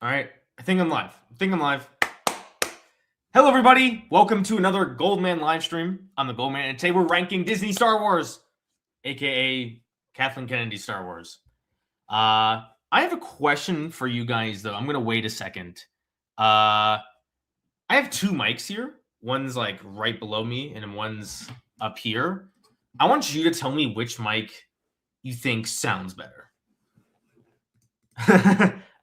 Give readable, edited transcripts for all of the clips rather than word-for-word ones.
All right. I think I'm live. Hello, everybody. Welcome to another Goldman live stream. I'm the Goldman, and today we're ranking Disney Star Wars, aka Kathleen Kennedy Star Wars. I have a question for you guys, though. I'm going to wait a second. I have two mics here. One's like right below me, and one's up here. I want you to tell me which mic you think sounds better.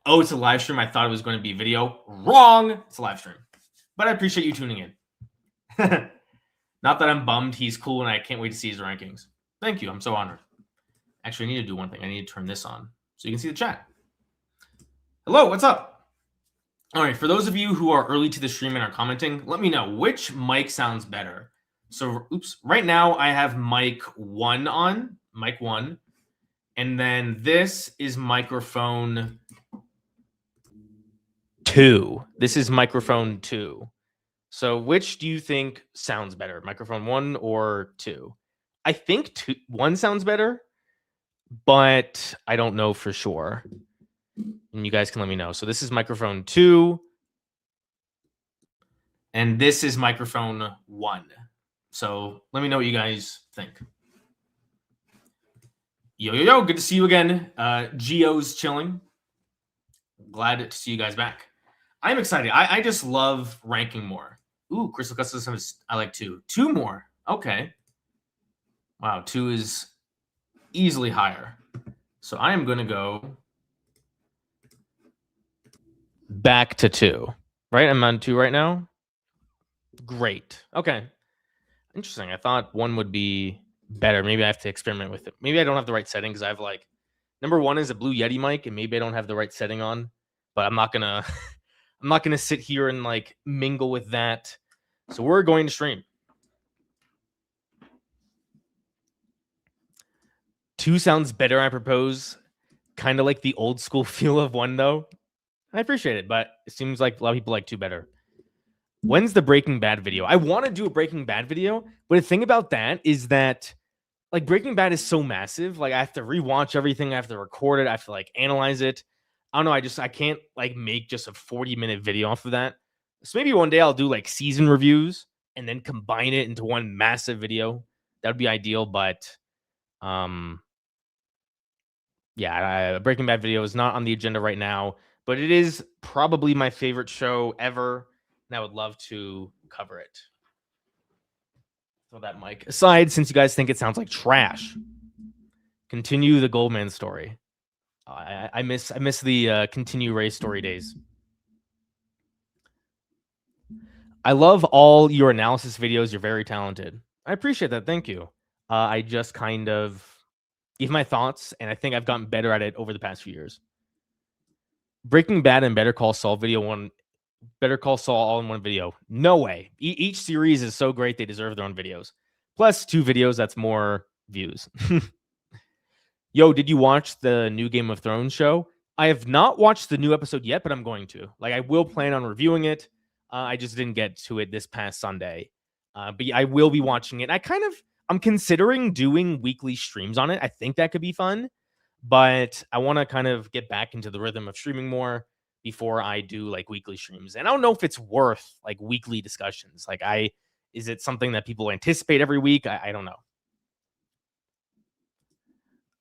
Oh, it's a live stream. I thought it was going to be video. Wrong. It's a live stream. But I appreciate you tuning in. Not that I'm bummed. He's cool, and I can't wait to see his rankings. Thank you. I'm so honored. Actually, I need to do one thing. I need to turn this on so you can see the chat. Hello. What's up? All right. For those of you who are early to the stream and are commenting, let me know which mic sounds better. So, right now I have mic 1 on. Mic 1. And then this is microphone 2. This is microphone 2. So which do you think sounds better? Microphone 1 or 2? I think 1 sounds better, but I don't know for sure. And you guys can let me know. So this is microphone 2. And this is microphone 1. So let me know what you guys think. Yo, good to see you again. Geo's chilling. Glad to see you guys back. I'm excited. I just love ranking more. Ooh, Crystal Custom, I like 2. 2 more. Okay. Wow, 2 is easily higher. So I am going to go back to 2. Right? I'm on 2 right now. Great. Okay. Interesting. I thought 1 would be better. Maybe I have to experiment with it. Maybe I don't have the right setting because I have like number 1 is a Blue Yeti mic, and maybe I don't have the right setting on. But I'm not gonna sit here and like mingle with that. So we're going to stream. 2 sounds better, I propose. Kind of like the old school feel of 1, though. I appreciate it, but it seems like a lot of people like 2 better. When's the Breaking Bad video? I want to do a Breaking Bad video, but the thing about that is that like Breaking Bad is so massive. Like I have to rewatch everything. I have to record it. I have to like analyze it. I don't know. I can't like make just a 40-minute video off of that. So maybe one day I'll do like season reviews and then combine it into one massive video. That would be ideal. But yeah, Breaking Bad video is not on the agenda right now, but it is probably my favorite show ever. And I would love to cover it. Throw that mic aside since you guys think it sounds like trash. Continue the Goldman story. I miss the continue Ray story days. I love all your analysis videos. You're very talented. I appreciate that. Thank you. I just kind of give my thoughts, and I think I've gotten better at it over the past few years. Breaking Bad and Better Call Saul all in one video. No way. Each series is so great they deserve their own videos. Plus 2 videos, that's more views. Yo, did you watch the new Game of Thrones show? I have not watched the new episode yet, but I'm going to. Like, I will plan on reviewing it. I just didn't get to it this past Sunday. But yeah, I will be watching it. I'm considering doing weekly streams on it. I think that could be fun. But I want to kind of get back into the rhythm of streaming more before I do like weekly streams. And I don't know if it's worth like weekly discussions. Like, is it something that people anticipate every week? I don't know.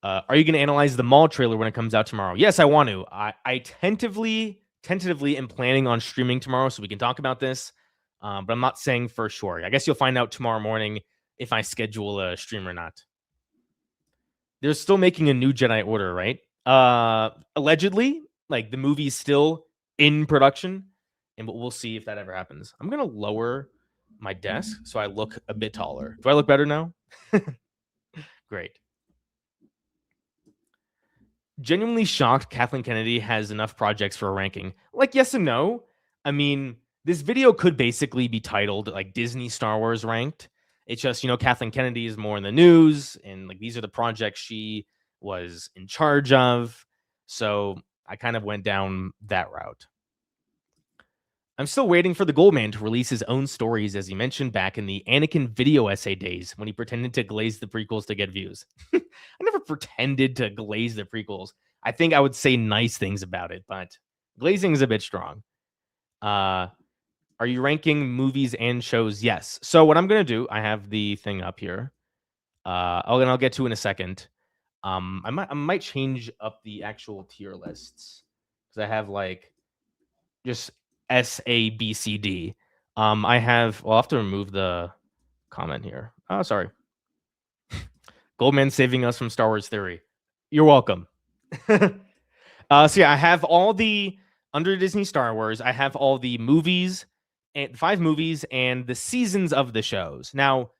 Are you going to analyze the Mall trailer when it comes out tomorrow? Yes, I want to. I tentatively am planning on streaming tomorrow so we can talk about this. But I'm not saying for sure. I guess you'll find out tomorrow morning if I schedule a stream or not. They're still making a new Jedi Order, right? Allegedly, like the movie's still in production, and we'll see if that ever happens. I'm going to lower my desk so I look a bit taller. Do I look better now? Great. Genuinely shocked Kathleen Kennedy has enough projects for a ranking. Like, yes and no. I mean, this video could basically be titled like Disney Star Wars ranked. It's just, Kathleen Kennedy is more in the news, and like these are the projects she was in charge of. So I kind of went down that route. I'm still waiting for the Goldman to release his own stories, as he mentioned back in the Anakin video essay days when he pretended to glaze the prequels to get views. I never pretended to glaze the prequels. I think I would say nice things about it, but Glazing is a bit strong. Are you ranking movies and shows? Yes. So what I'm gonna do, I have the thing up here. And I'll get to in a second. I might change up the actual tier lists because I have like just S A B C D. I have. Well, I'll have to remove the comment here. Oh, sorry. Goldman saving us from Star Wars Theory. You're welcome. So yeah, I have all the under Disney Star Wars. I have all the movies and 5 movies and the seasons of the shows. Now,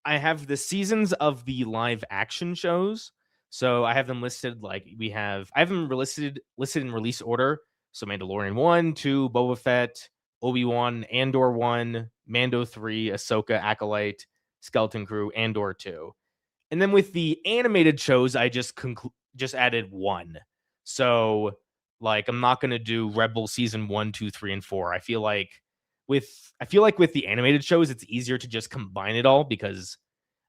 I have the seasons of the live action shows. So I have them listed like I have them listed in release order. So Mandalorian 1, 2, Boba Fett, Obi-Wan, Andor 1, Mando 3, Ahsoka, Acolyte, Skeleton Crew, Andor 2. And then with the animated shows, I just added 1. So like I'm not gonna do Rebel season 1, 2, 3, and 4. I feel like with the animated shows, it's easier to just combine it all because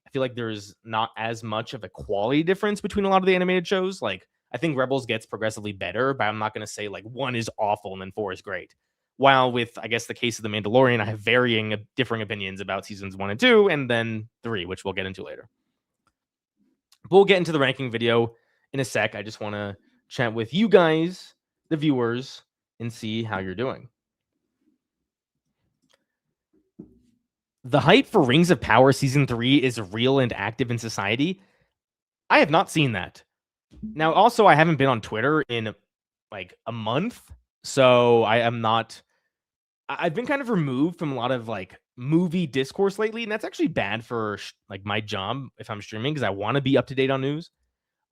I feel like there's not as much of a quality difference between a lot of the animated shows. Like I think Rebels gets progressively better, but I'm not gonna say like 1 is awful and then 4 is great. While with I guess the case of the Mandalorian, I have differing opinions about seasons 1 and 2, and then 3, which we'll get into later. But we'll get into the ranking video in a sec. I just want to chat with you guys, the viewers, and see how you're doing. The hype for Rings of Power Season 3 is real and active in society. I have not seen that. Now, also, I haven't been on Twitter in like a month, so I've been kind of removed from a lot of like movie discourse lately, and that's actually bad for like my job if I'm streaming because I want to be up to date on news.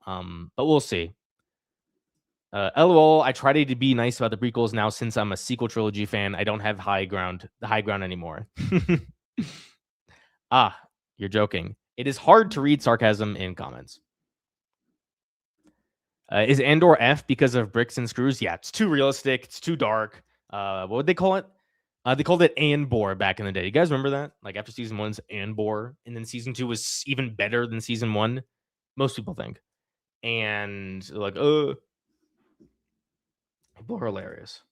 But we'll see. LOL, I try to be nice about the prequels now since I'm a sequel trilogy fan. I don't have the high ground anymore. You're joking. It is hard to read sarcasm in comments. Is Andor F because of bricks and screws? Yeah, it's too realistic. It's too dark. What would they call it? They called it Andor back in the day. You guys remember that? Like after season 1's Andor, and then season 2 was even better than season 1. Most people think. And like, people are hilarious.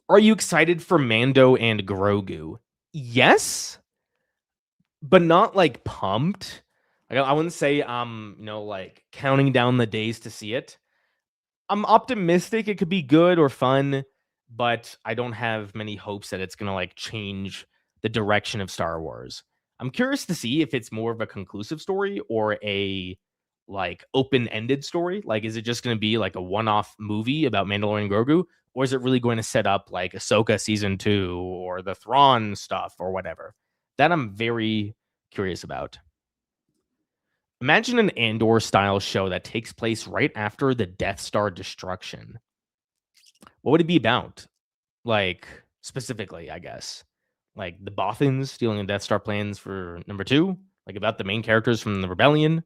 Are you excited for Mando and Grogu? Yes, but not like pumped. Like, I wouldn't say like counting down the days to see it. I'm optimistic it could be good or fun, but I don't have many hopes that it's gonna like change the direction of Star Wars. I'm curious to see if it's more of a conclusive story or a like open-ended story. Like, is it just gonna be like a one-off movie about Mandalorian Grogu, or is it really going to set up like Ahsoka season 2 or the Thrawn stuff or whatever? That I'm very curious about. Imagine an Andor style show that takes place right after the Death Star destruction. What would it be about? Like, specifically, I guess. Like the Bothans stealing the Death Star plans for number 2? Like about the main characters from the rebellion?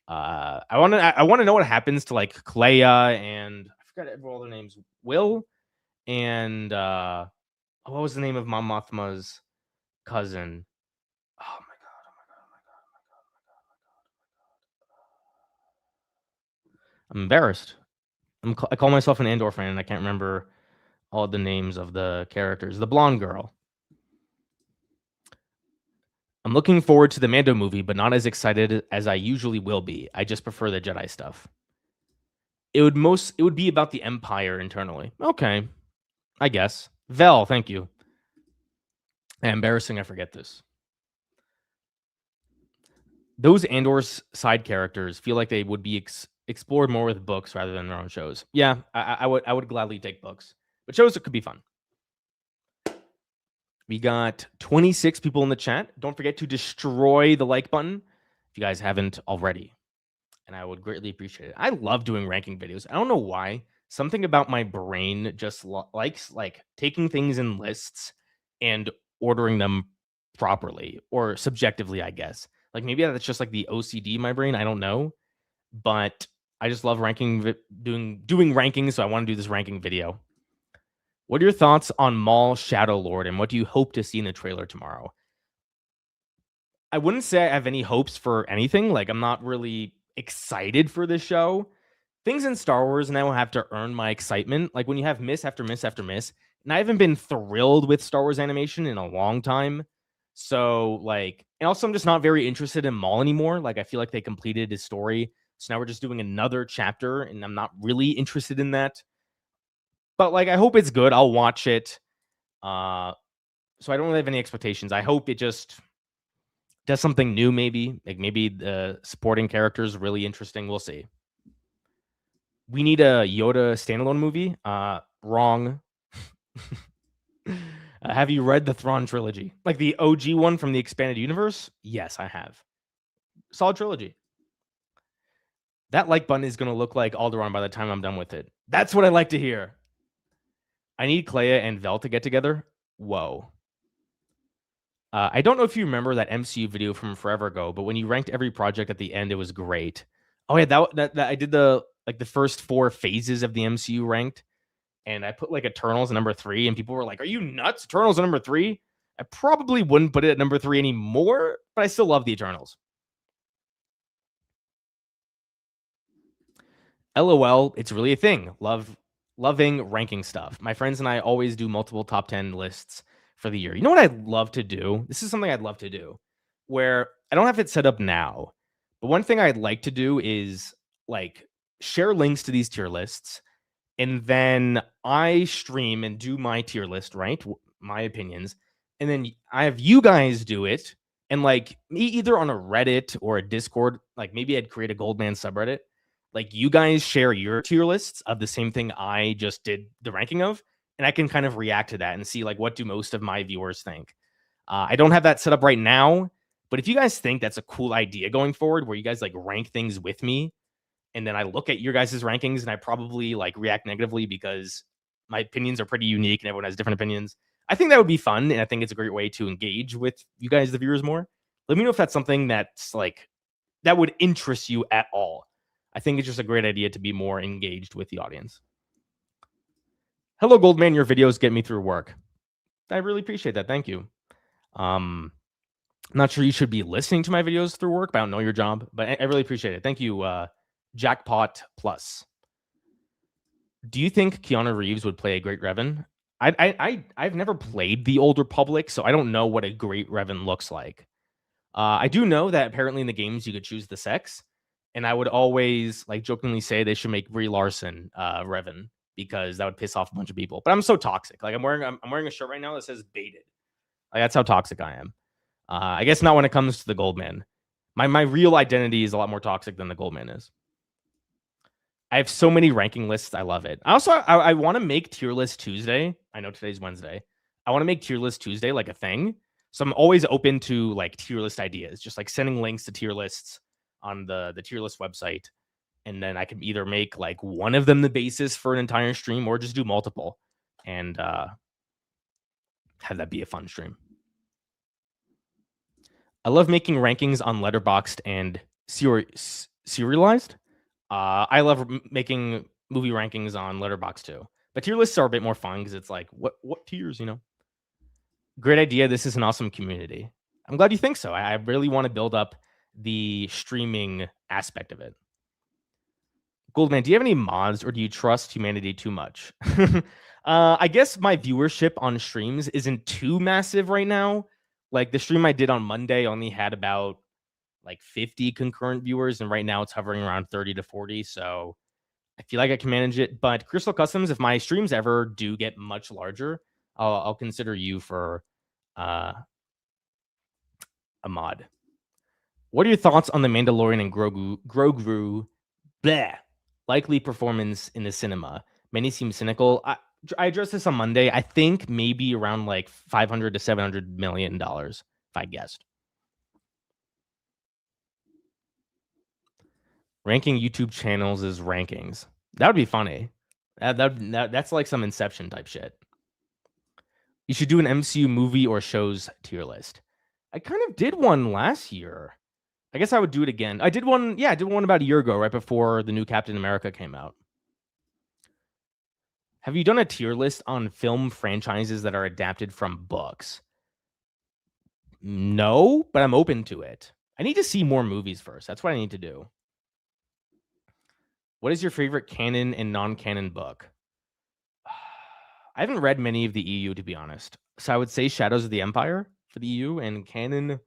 I want to know what happens to like Clea and I forgot all their names. Will and what was the name of Mom Mothma's cousin? Oh my god! Oh my god! Oh my god! Oh my god! Oh my god! Oh my god! I'm embarrassed. I call myself an Andor fan, and I can't remember all the names of the characters. The blonde girl. I'm looking forward to the Mando movie, but not as excited as I usually will be. I just prefer the Jedi stuff. It would be about the Empire internally. Okay, I guess. Vel, thank you. Embarrassing, I forget this. Those Andor's side characters feel like they would be explored more with books rather than their own shows. Yeah, I would gladly take books, but shows it could be fun. We got 26 people in the chat. Don't forget to destroy the like button if you guys haven't already, and I would greatly appreciate it. I love doing ranking videos. I don't know why. Something about my brain just likes like taking things in lists and ordering them properly or subjectively, I guess. Like maybe that's just like the OCD in my brain. I don't know, but I just love doing rankings. So I want to do this ranking video. What are your thoughts on Maul Shadow Lord, and what do you hope to see in the trailer tomorrow? I wouldn't say I have any hopes for anything. Like I'm not really excited for this show. Things in Star Wars now have to earn my excitement. Like when you have miss after miss after miss, and I haven't been thrilled with Star Wars animation in a long time. So like, and also I'm just not very interested in Maul anymore. Like I feel like they completed his story. So now we're just doing another chapter, and I'm not really interested in that. But like I hope it's good. I'll watch it. Uh so I don't really have any expectations. I hope it just does something new, maybe. Like maybe the supporting characters really interesting. We'll see. We need a Yoda standalone movie. Wrong. Have you read the Thrawn trilogy? Like the OG one from the expanded universe? Yes, I have. Solid trilogy. That like button is going to look like Alderaan by the time I'm done with it. That's what I like to hear. I need Clea and Vel to get together. Whoa. I don't know if you remember that MCU video from forever ago, but when you ranked every project at the end, it was great. Oh yeah, that I did the first 4 phases of the MCU ranked, and I put like Eternals at number 3, and people were like, "Are you nuts? Eternals at number 3?" I probably wouldn't put it at number 3 anymore, but I still love the Eternals. LOL, it's really a thing. Loving ranking stuff. My friends and I always do multiple top 10 lists for the year. You know what I'd love to do? This is something I'd love to do where I don't have it set up now. But one thing I'd like to do is like share links to these tier lists, and then I stream and do my tier list, right? My opinions. And then I have you guys do it. And like me, either on a Reddit or a Discord, like maybe I'd create a Goldman subreddit. Like you guys share your tier lists of the same thing I just did the ranking of. And I can kind of react to that and see like what do most of my viewers think. I don't have that set up right now, but if you guys think that's a cool idea going forward, where you guys like rank things with me, and then I look at your guys' rankings and I probably like react negatively because my opinions are pretty unique and everyone has different opinions. I think that would be fun, and I think it's a great way to engage with you guys, the viewers, more. Let me know if that's something that's like that would interest you at all. I think it's just a great idea to be more engaged with the audience. Hello, Goldman. Your videos get me through work. I really appreciate that. Thank you. I'm not sure you should be listening to my videos through work, but I don't know your job. But I really appreciate it. Thank you, Jackpot Plus. Do you think Keanu Reeves would play a great Revan? I've never played the Old Republic, so I don't know what a great Revan looks like. I do know that apparently in the games you could choose the sex, and I would always like jokingly say they should make Brie Larson Revan because that would piss off a bunch of people. But I'm so toxic. Like I'm wearing a shirt right now that says baited. Like that's how toxic I am. I guess not when it comes to the Goldman. My real identity is a lot more toxic than the Goldman is. I have so many ranking lists. I love it. I want to make tier list Tuesday. I know today's Wednesday. I want to make tier list Tuesday like a thing. So I'm always open to like tier list ideas, just like sending links to tier lists on the tier list website. And then I can either make like one of them the basis for an entire stream or just do multiple and have that be a fun stream. I love making rankings on Letterboxd and serialized. I love making movie rankings on Letterboxd too. But tier lists are a bit more fun because it's like, what tiers, you know? Great idea. This is an awesome community. I'm glad you think so. I really want to build up the streaming aspect of it. Goldman, do you have any mods or do you trust humanity too much? I guess my viewership on streams isn't too massive right now. Like the stream I did on Monday only had about like 50 concurrent viewers, and right now it's hovering around 30 to 40. So I feel like I can manage it. But Crystal Customs, if my streams ever do get much larger, I'll consider you for a mod. What are your thoughts on the Mandalorian and Grogu bleh, likely performance in the cinema? Many seem cynical. I addressed this on Monday. I think maybe around like $500 to $700 million, if I guessed. Ranking YouTube channels as rankings. That would be funny. That's like some Inception type shit. You should do an MCU movie or shows tier list. I kind of did one last year. I guess I would do it again. I did one about a year ago, right before the new Captain America came out. Have you done a tier list on film franchises that are adapted from books? No, but I'm open to it. I need to see more movies first. That's what I need to do. What is your favorite canon and non-canon book? I haven't read many of the EU, to be honest. So I would say Shadows of the Empire for the EU, and canon,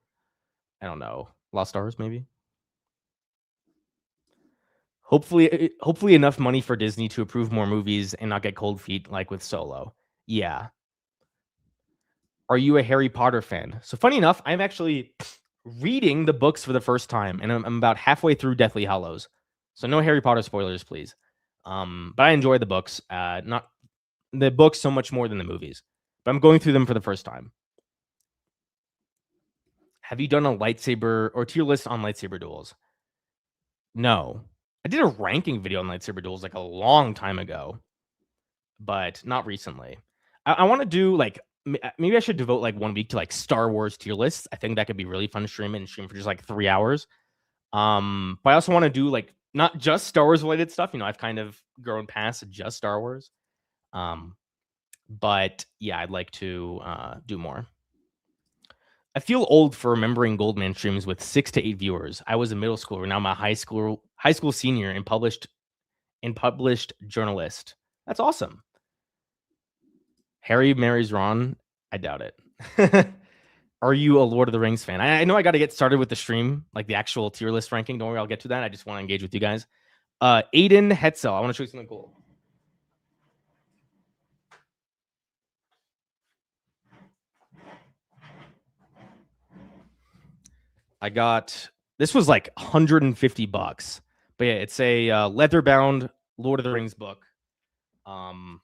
I don't know, Lost Stars maybe. Hopefully enough money for Disney to approve more movies and not get cold feet like with Solo. Yeah. Are you a Harry Potter fan? So funny enough, I'm actually reading the books for the first time, and I'm about halfway through Deathly Hallows. So no Harry Potter spoilers, please. But I enjoy the books, not the books so much more than the movies. But I'm going through them for the first time. Have you done a lightsaber or tier list on lightsaber duels? No. I did a ranking video on lightsaber duels like a long time ago, but not recently. I want to do like maybe I should devote like 1 week to like Star Wars tier lists. I think that could be really fun to stream and stream for just like 3 hours. But I also want to do like not just Star Wars related stuff. You know, I've kind of grown past just Star Wars. But yeah, I'd like to do more. I feel old for remembering Goldman streams with 6 to 8 viewers. I was a middle schooler, now I'm a high school senior and published journalist. That's awesome. Harry marries Ron? I doubt it. Are you a Lord of the Rings fan? I know I got to get started with the stream, like the actual tier list ranking. Don't worry, I'll get to that. I just want to engage with you guys. Aiden Hetzel, I want to show you something cool. I got, this was like $150, but yeah, it's a leather-bound Lord of the Rings book. And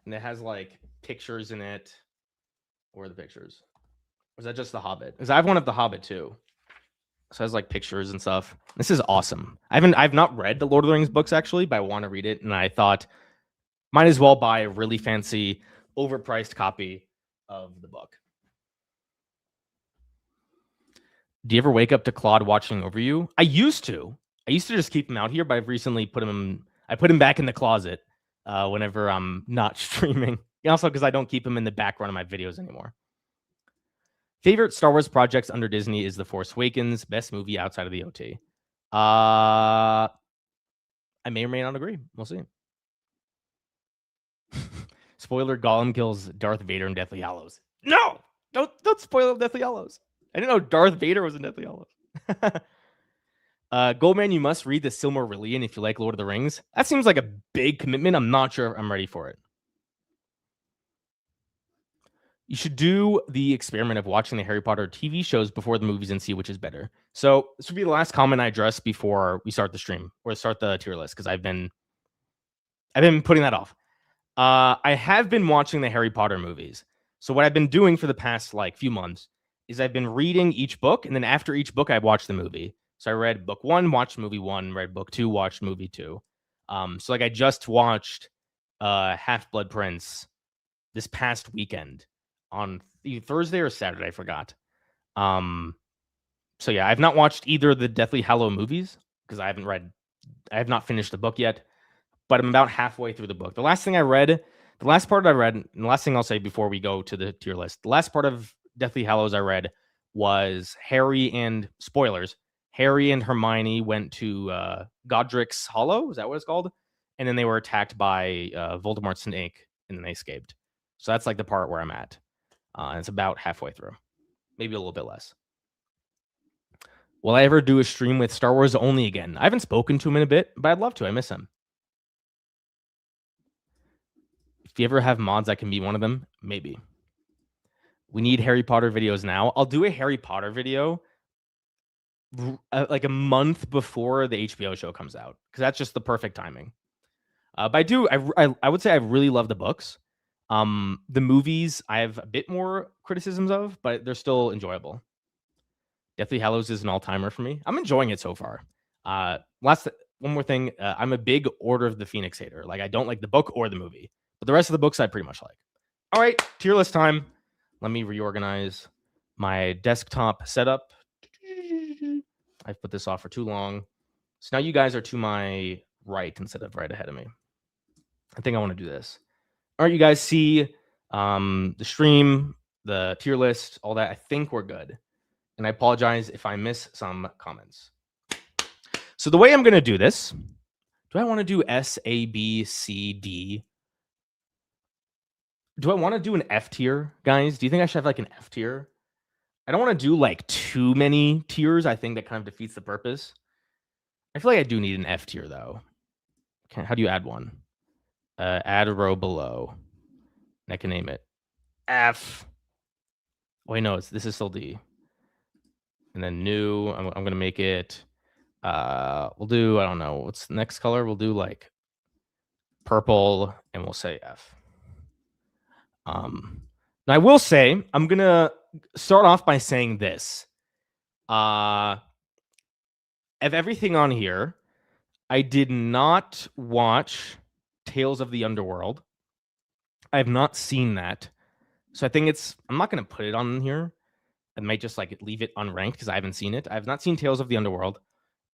it has like pictures in it. Where are the pictures? Or is that just The Hobbit? Because I have one of The Hobbit too. So it has like pictures and stuff. This is awesome. I've not read the Lord of the Rings books actually, but I want to read it. And I thought might as well buy a really fancy, overpriced copy of the book. Do you ever wake up to Claude watching over you? I used to just keep him out here, but I've recently put him back in the closet whenever I'm not streaming. Also, because I don't keep him in the background of my videos anymore. Favorite Star Wars projects under Disney is The Force Awakens. Best movie outside of the OT. I may or may not agree. We'll see. Spoiler: Gollum kills Darth Vader in Deathly Hallows. No, don't spoil Deathly Hallows. I didn't know Darth Vader was in Deathly Hallows. Goldman, you must read the Silmarillion if you like Lord of the Rings. That seems like a big commitment. I'm not sure I'm ready for it. You should do the experiment of watching the Harry Potter TV shows before the movies and see which is better. So this would be the last comment I address before we start the stream or start the tier list, because I've been putting that off. I have been watching the Harry Potter movies. So what I've been doing for the past like few months is I've been reading each book, and then after each book, I watch the movie. So I read book 1, watched movie 1, read book 2, watched movie 2. So like I just watched Half-Blood Prince this past weekend on Thursday or Saturday, I forgot. So yeah, I've not watched either of the Deathly Hallows movies because I have not finished the book yet, but I'm about halfway through the book. The last part I read, and the last thing I'll say before we go to the tier list, the last part of Deathly Hallows I read was Harry and Hermione went to Godric's Hollow. Is that what it's called? And then they were attacked by Voldemort's snake, and then they escaped. So that's like the part where I'm at. And it's about halfway through, maybe a little bit less. Will I ever do a stream with Star Wars only again? I haven't spoken to him in a bit, but I'd love to. I miss him. If you ever have mods, I can be one of them. Maybe. We need Harry Potter videos now. I'll do a Harry Potter video like a month before the HBO show comes out, because that's just the perfect timing. But I would say I really love the books. The movies I have a bit more criticisms of, but they're still enjoyable. Deathly Hallows is an all-timer for me. I'm enjoying it so far. One more thing. I'm a big Order of the Phoenix hater. Like, I don't like the book or the movie, but the rest of the books I pretty much like. All right, tier list time. Let me reorganize my desktop setup. I've put this off for too long. So now you guys are to my right instead of right ahead of me. I think I want to do this. All right, you guys see the stream, the tier list, all that. I think we're good. And I apologize if I miss some comments. So the way I'm going to do this Do I want to do S, A, B, C, D? Do I want to do an F tier, guys? Do you think I should have like an F tier? I don't want to do like too many tiers. I think that kind of defeats the purpose. I feel like I do need an F tier though. How do you add one? Add a row below. I can name it F. Wait, no, this is still D. And then new, I'm gonna make it. We'll do, I don't know, what's the next color? We'll do like purple, and we'll say F. Now I will say, I'm gonna start off by saying this. Of everything on here, I did not watch Tales of the Underworld. I have not seen that. So I think I'm not going to put it on here. I might just like leave it unranked because I haven't seen it. I have not seen Tales of the Underworld.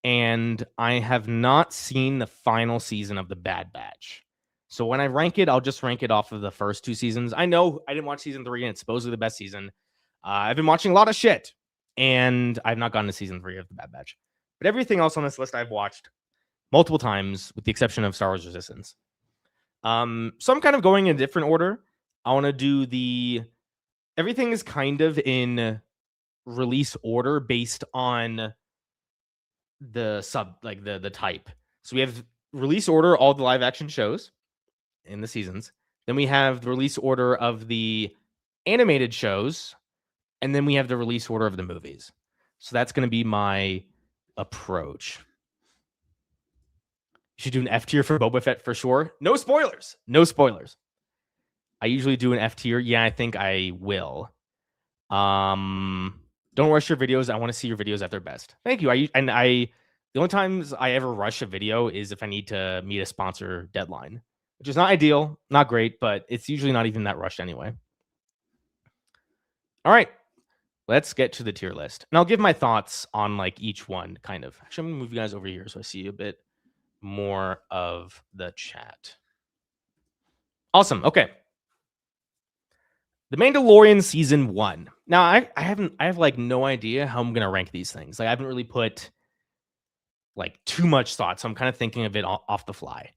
And I have not seen the final season of The Bad Batch. So when I rank it, I'll just rank it off of the first 2 seasons. I know I didn't watch season 3 and it's supposedly the best season. I've been watching a lot of shit. And I've not gotten to season 3 of The Bad Batch. But everything else on this list I've watched multiple times, with the exception of Star Wars Resistance. So I'm kind of going in a different order. I want to do everything is kind of in release order based on the type. So we have release order, all the live action shows in the seasons. Then we have the release order of the animated shows. And then we have the release order of the movies. So that's going to be my approach. You should do an F tier for Boba Fett for sure. No spoilers. No spoilers. I usually do an F tier. Yeah, I think I will. Don't rush your videos. I want to see your videos at their best. Thank you. The only times I ever rush a video is if I need to meet a sponsor deadline, which is not ideal, not great, but it's usually not even that rushed anyway. All right, let's get to the tier list. And I'll give my thoughts on like each one kind of. Actually, I'm going to move you guys over here so I see a bit more of the chat. Awesome. Okay. The Mandalorian season 1. Now, I have like no idea how I'm going to rank these things. Like I haven't really put like too much thought, so I'm kind of thinking of it off the fly.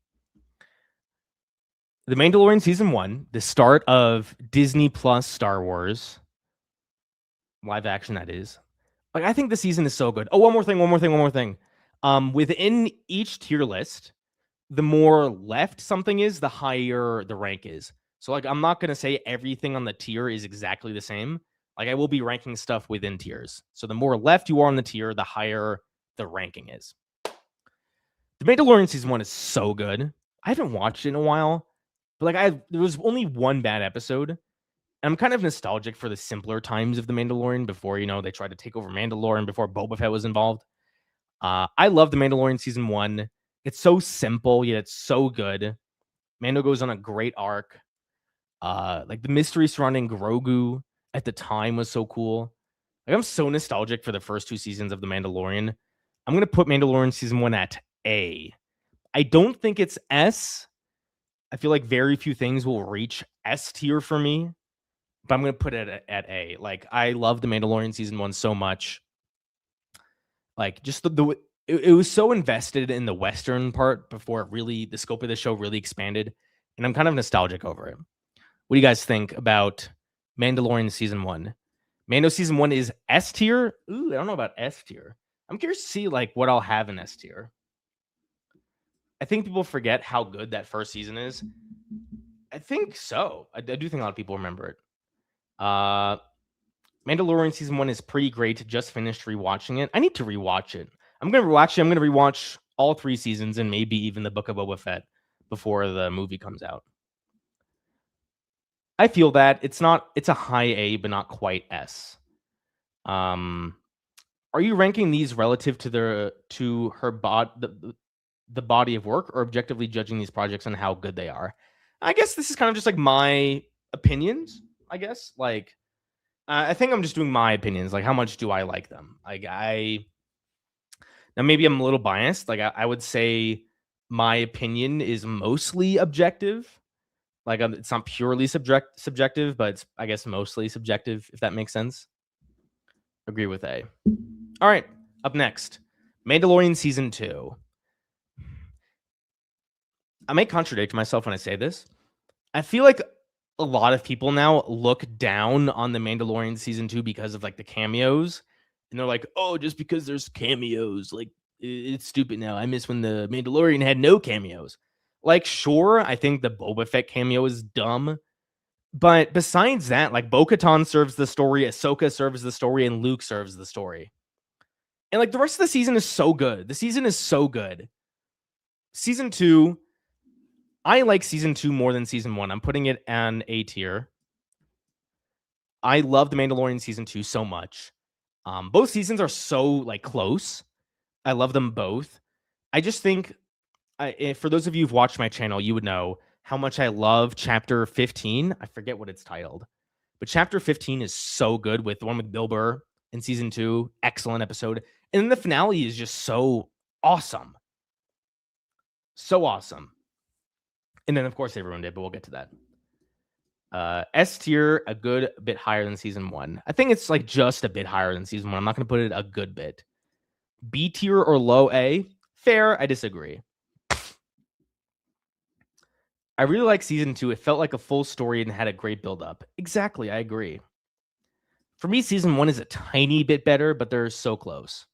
The Mandalorian season 1, the start of Disney Plus Star Wars live action, that is. Like I think the season is so good. Oh, one more thing. Within each tier list, the more left something is, the higher the rank is. So like I'm not going to say everything on the tier is exactly the same. Like I will be ranking stuff within tiers. So the more left you are on the tier, the higher the ranking is. The Mandalorian season 1 is so good. I haven't watched it in a while, but like there was only one bad episode. And I'm kind of nostalgic for the simpler times of the Mandalorian before, they tried to take over Mandalorian, before Boba Fett was involved. I love the Mandalorian season 1. It's so simple, yet it's so good. Mando goes on a great arc. Like the mystery surrounding Grogu at the time was so cool. Like I'm so nostalgic for the first 2 seasons of The Mandalorian. I'm going to put Mandalorian season 1 at A. I don't think it's S. I feel like very few things will reach S tier for me, but I'm going to put it at A. Like I love The Mandalorian season 1 so much. Like just it was so invested in the Western part before the scope of the show really expanded. And I'm kind of nostalgic over it. What do you guys think about Mandalorian season 1? Mando season 1 is S tier. Ooh, I don't know about S tier. I'm curious to see like what I'll have in S tier. I think people forget how good that first season is. I think so. I do think a lot of people remember it. Mandalorian season 1 is pretty great. Just finished rewatching it. I need to rewatch it. I'm gonna rewatch all 3 seasons and maybe even the Book of Boba Fett before the movie comes out. I feel that it's a high A, but not quite S. Are you ranking these relative to the body of work, or objectively judging these projects on how good they are? I guess this is kind of just like my opinions. I guess like I think I'm just doing my opinions. Like how much do I like them? Like now maybe I'm a little biased. Like I would say my opinion is mostly objective. Like it's not purely subjective, but it's, I guess, mostly subjective, if that makes sense. Agree with A. All right, up next, Mandalorian season 2. I may contradict myself when I say this. I feel like a lot of people now look down on the Mandalorian season 2 because of like the cameos. And they're like, "Oh, just because there's cameos, like it's stupid now. I miss when the Mandalorian had no cameos." Like, sure, I think the Boba Fett cameo is dumb. But besides that, like Bo-Katan serves the story, Ahsoka serves the story, and Luke serves the story. And like the rest of the season is so good. The season is so good. Season 2, I like season 2 more than season 1. I'm putting it on A tier. I love The Mandalorian season 2 so much. Both seasons are so like close. I love them both. I just think for those of you who've watched my channel, you would know how much I love chapter 15. I forget what it's titled, but chapter 15 is so good with the one with Bill Burr in season 2. Excellent episode. And then the finale is just so awesome. So awesome. And then, of course, they ruined it, but we'll get to that. S tier, a good bit higher than season 1. I think it's like just a bit higher than season 1. I'm not going to put it a good bit. B tier or low A? Fair, I disagree. I really like season 2. It felt like a full story and had a great build-up. Exactly, I agree. For me, season 1 is a tiny bit better, but they're so close.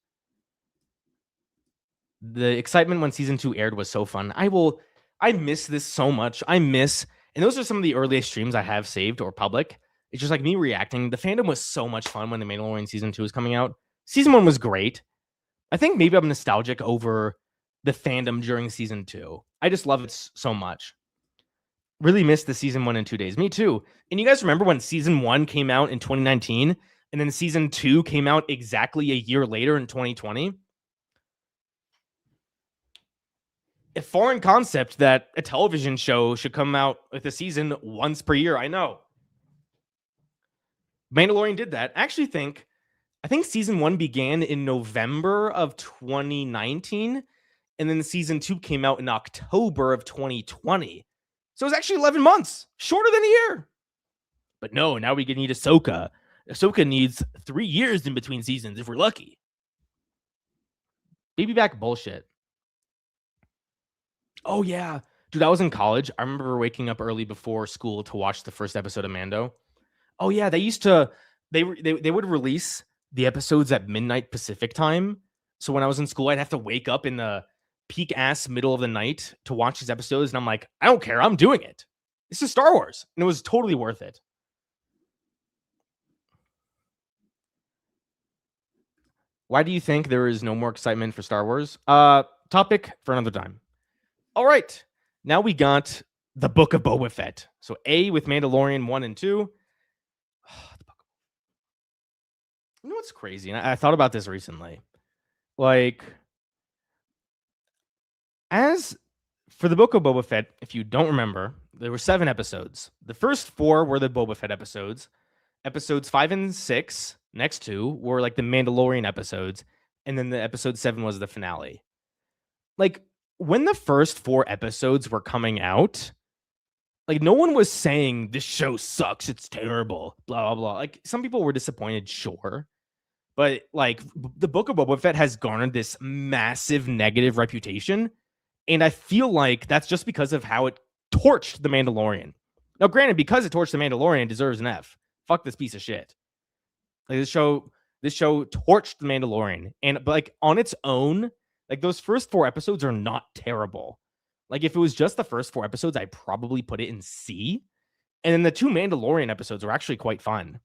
The excitement when season 2 aired was so fun. I miss this so much. And those are some of the earliest streams I have saved or public. It's just like me reacting. The fandom was so much fun when The Mandalorian season 2 was coming out. Season 1 was great. I think maybe I'm nostalgic over the fandom during season 2. I just love it so much. Really missed the season 1 in 2 days. Me too. And you guys remember when season 1 came out in 2019 and then season 2 came out exactly a year later in 2020? A foreign concept that a television show should come out with a season once per year. I know. Mandalorian did that. I think season 1 began in November of 2019, and then season 2 came out in October of 2020. So it was actually 11 months, shorter than a year. But no, now we need Ahsoka. Ahsoka needs 3 years in between seasons if we're lucky. Baby back bullshit. Oh, yeah. Dude, I was in college. I remember waking up early before school to watch the first episode of Mando. Oh, yeah. They used to, they would release the episodes at midnight Pacific time. So when I was in school, I'd have to wake up in the peak ass middle of the night to watch these episodes. And I'm like, I don't care. I'm doing it. This is Star Wars. And it was totally worth it. Why do you think there is no more excitement for Star Wars? Topic for another time. All right. Now we got the Book of Boba Fett. So A with Mandalorian 1 and 2. You know what's crazy? And I thought about this recently. Like, as for the Book of Boba Fett, if you don't remember, there were 7 episodes. The first 4 were the Boba Fett episodes. Episodes 5 and 6, next 2, were like the Mandalorian episodes. And then the episode 7 was the finale. Like, when the first 4 episodes were coming out, like no one was saying this show sucks, it's terrible, blah blah blah. Like some people were disappointed, sure, but like the Book of Boba Fett has garnered this massive negative reputation, and I feel like that's just because of how it torched the Mandalorian. Now, granted, because it torched the Mandalorian, it deserves an F. Fuck this piece of shit. Like this show torched the Mandalorian, but like on its own. Like those first 4 episodes are not terrible. Like if it was just the first 4 episodes, I'd probably put it in C. And then the 2 Mandalorian episodes were actually quite fun.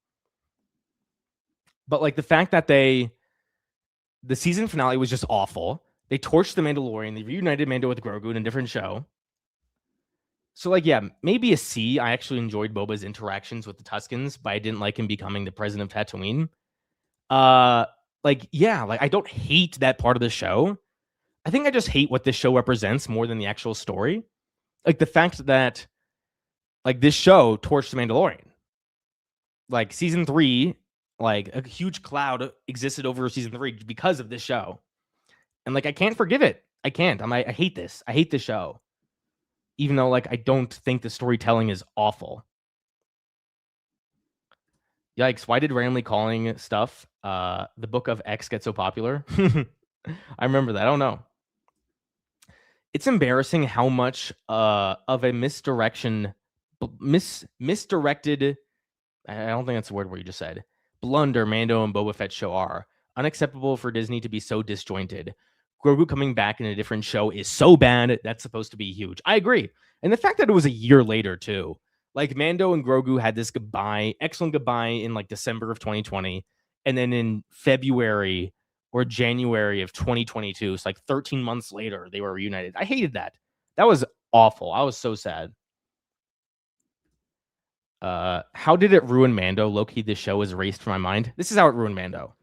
But like the fact that the season finale was just awful. They torched the Mandalorian. They reunited Mando with Grogu in a different show. So like, yeah, maybe a C. I actually enjoyed Boba's interactions with the Tuskens, but I didn't like him becoming the president of Tatooine. Like, yeah, like I don't hate that part of the show. I think I just hate what this show represents more than the actual story. Like the fact that like this show torched the Mandalorian. Like season 3, like a huge cloud existed over season 3 because of this show. And like I can't forgive it. I can't. I hate this. I hate this show. Even though like I don't think the storytelling is awful. Yikes, why did randomly calling stuff the Book of X get so popular? I remember that. I don't know. It's embarrassing how much of a misdirected. I don't think that's the word where you just said. Blunder Mando and Boba Fett show are. Unacceptable for Disney to be so disjointed. Grogu coming back in a different show is so bad. That's supposed to be huge. I agree. And the fact that it was a year later, too. Like, Mando and Grogu had this excellent goodbye in like December of 2020. And then in February or January of 2022, it's like 13 months later, they were reunited. I hated that. That was awful. I was so sad. How did it ruin Mando? Low-key, this show is erased from my mind. This is how it ruined Mando.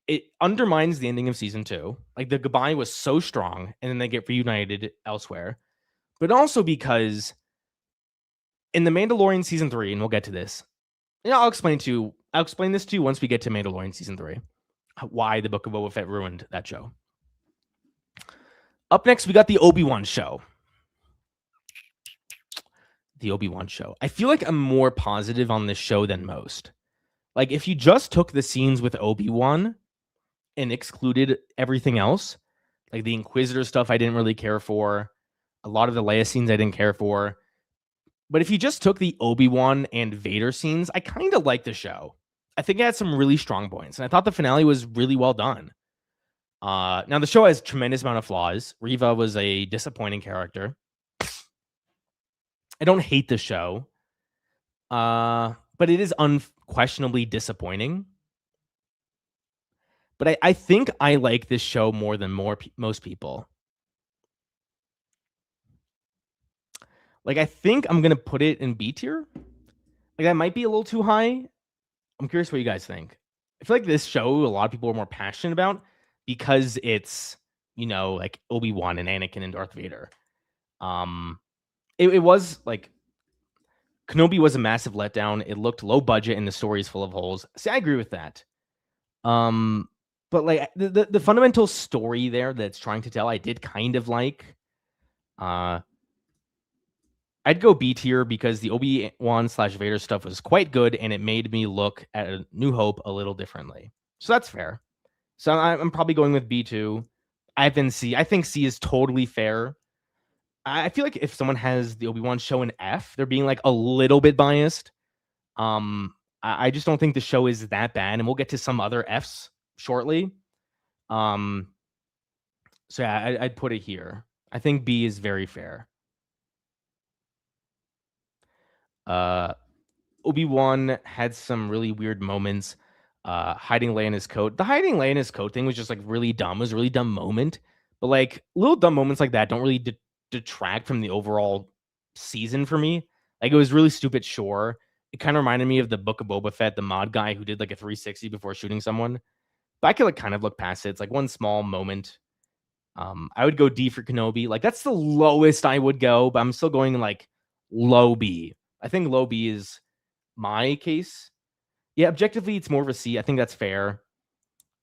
It undermines the ending of season 2. Like, the goodbye was so strong, and then they get reunited elsewhere. But also because in the Mandalorian season 3, and we'll get to this. I'll explain this to you once we get to Mandalorian season 3. Why the Book of Boba Fett ruined that show. Up next, we got the Obi-Wan show. The Obi-Wan show. I feel like I'm more positive on this show than most. Like, if you just took the scenes with Obi-Wan and excluded everything else, like the Inquisitor stuff I didn't really care for, a lot of the Leia scenes I didn't care for, but if you just took the Obi-Wan and Vader scenes, I kind of liked the show. I think it had some really strong points, and I thought the finale was really well done. Now, the show has a tremendous amount of flaws. Reva was a disappointing character. I don't hate the show, but it is unquestionably disappointing. But I think I like this show more than most people. Like, I think I'm going to put it in B tier. Like, that might be a little too high. I'm curious what you guys think. I feel like this show, a lot of people are more passionate about because it's, like Obi-Wan and Anakin and Darth Vader. It was like Kenobi was a massive letdown. It looked low budget and the story is full of holes. See, I agree with that. But like the fundamental story there that's trying to tell, I did kind of like. I'd go B tier because the Obi-Wan / Vader stuff was quite good and it made me look at A New Hope a little differently. So that's fair. So I'm probably going with B2. I think C is totally fair. I feel like if someone has the Obi-Wan show in F, they're being like a little bit biased. I just don't think the show is that bad, and we'll get to some other Fs shortly. So yeah, I'd put it here. I think B is very fair. Obi-Wan had some really weird moments. Hiding Leia in his coat. The hiding Leia in his coat thing was just like really dumb. It was a really dumb moment. But like little dumb moments like that don't really detract from the overall season for me. Like, it was really stupid, sure. It kind of reminded me of the Book of Boba Fett, the mod guy who did like a 360 before shooting someone. But I could like kind of look past it. It's like one small moment. I would go D for Kenobi. Like, that's the lowest I would go, but I'm still going like low B. I think low B is my case. Yeah, objectively, it's more of a C. I think that's fair.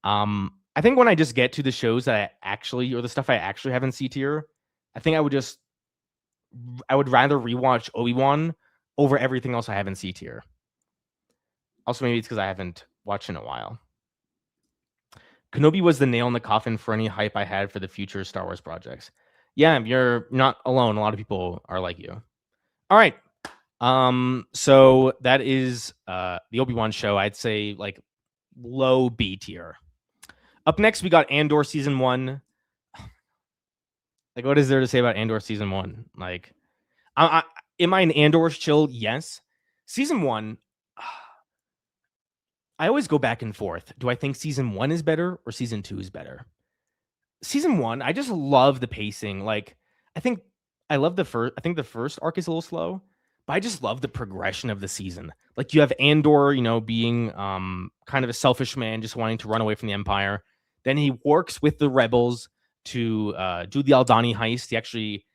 I think when I just get to the shows that or the stuff I actually have in C tier, I think I would rather rewatch Obi-Wan over everything else I have in C tier. Also, maybe it's because I haven't watched in a while. Kenobi was the nail in the coffin for any hype I had for the future Star Wars projects. Yeah, you're not alone. A lot of people are like you. All right. So that is the Obi-Wan show. I'd say like low B tier. Up next, we got Andor season 1. Like, what is there to say about Andor season 1? Like, am I an Andor chill? Yes. Season 1, I always go back and forth. Do I think season 1 is better or season 2 is better? Season 1, I just love the pacing. Like, I think the first arc is a little slow, but I just love the progression of the season. Like, you have Andor, being kind of a selfish man, just wanting to run away from the Empire. Then he works with the rebels to do the Aldhani heist. He actually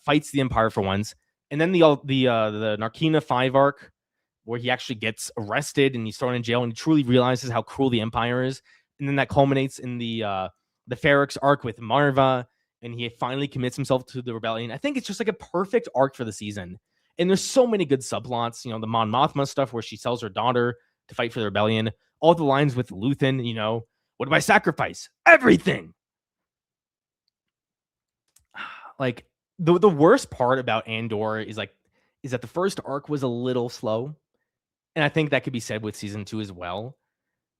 fights the Empire for once. And then the Narkina 5 arc, where he actually gets arrested and he's thrown in jail and he truly realizes how cruel the Empire is. And then that culminates in the Ferrix arc with Marva, and he finally commits himself to the rebellion. I think it's just like a perfect arc for the season. And there's so many good subplots, the Mon Mothma stuff where she sells her daughter to fight for the rebellion. All the lines with Luthen, what do I sacrifice? Everything. like the worst part about Andor is that the first arc was a little slow, and I think that could be said with season 2 as well.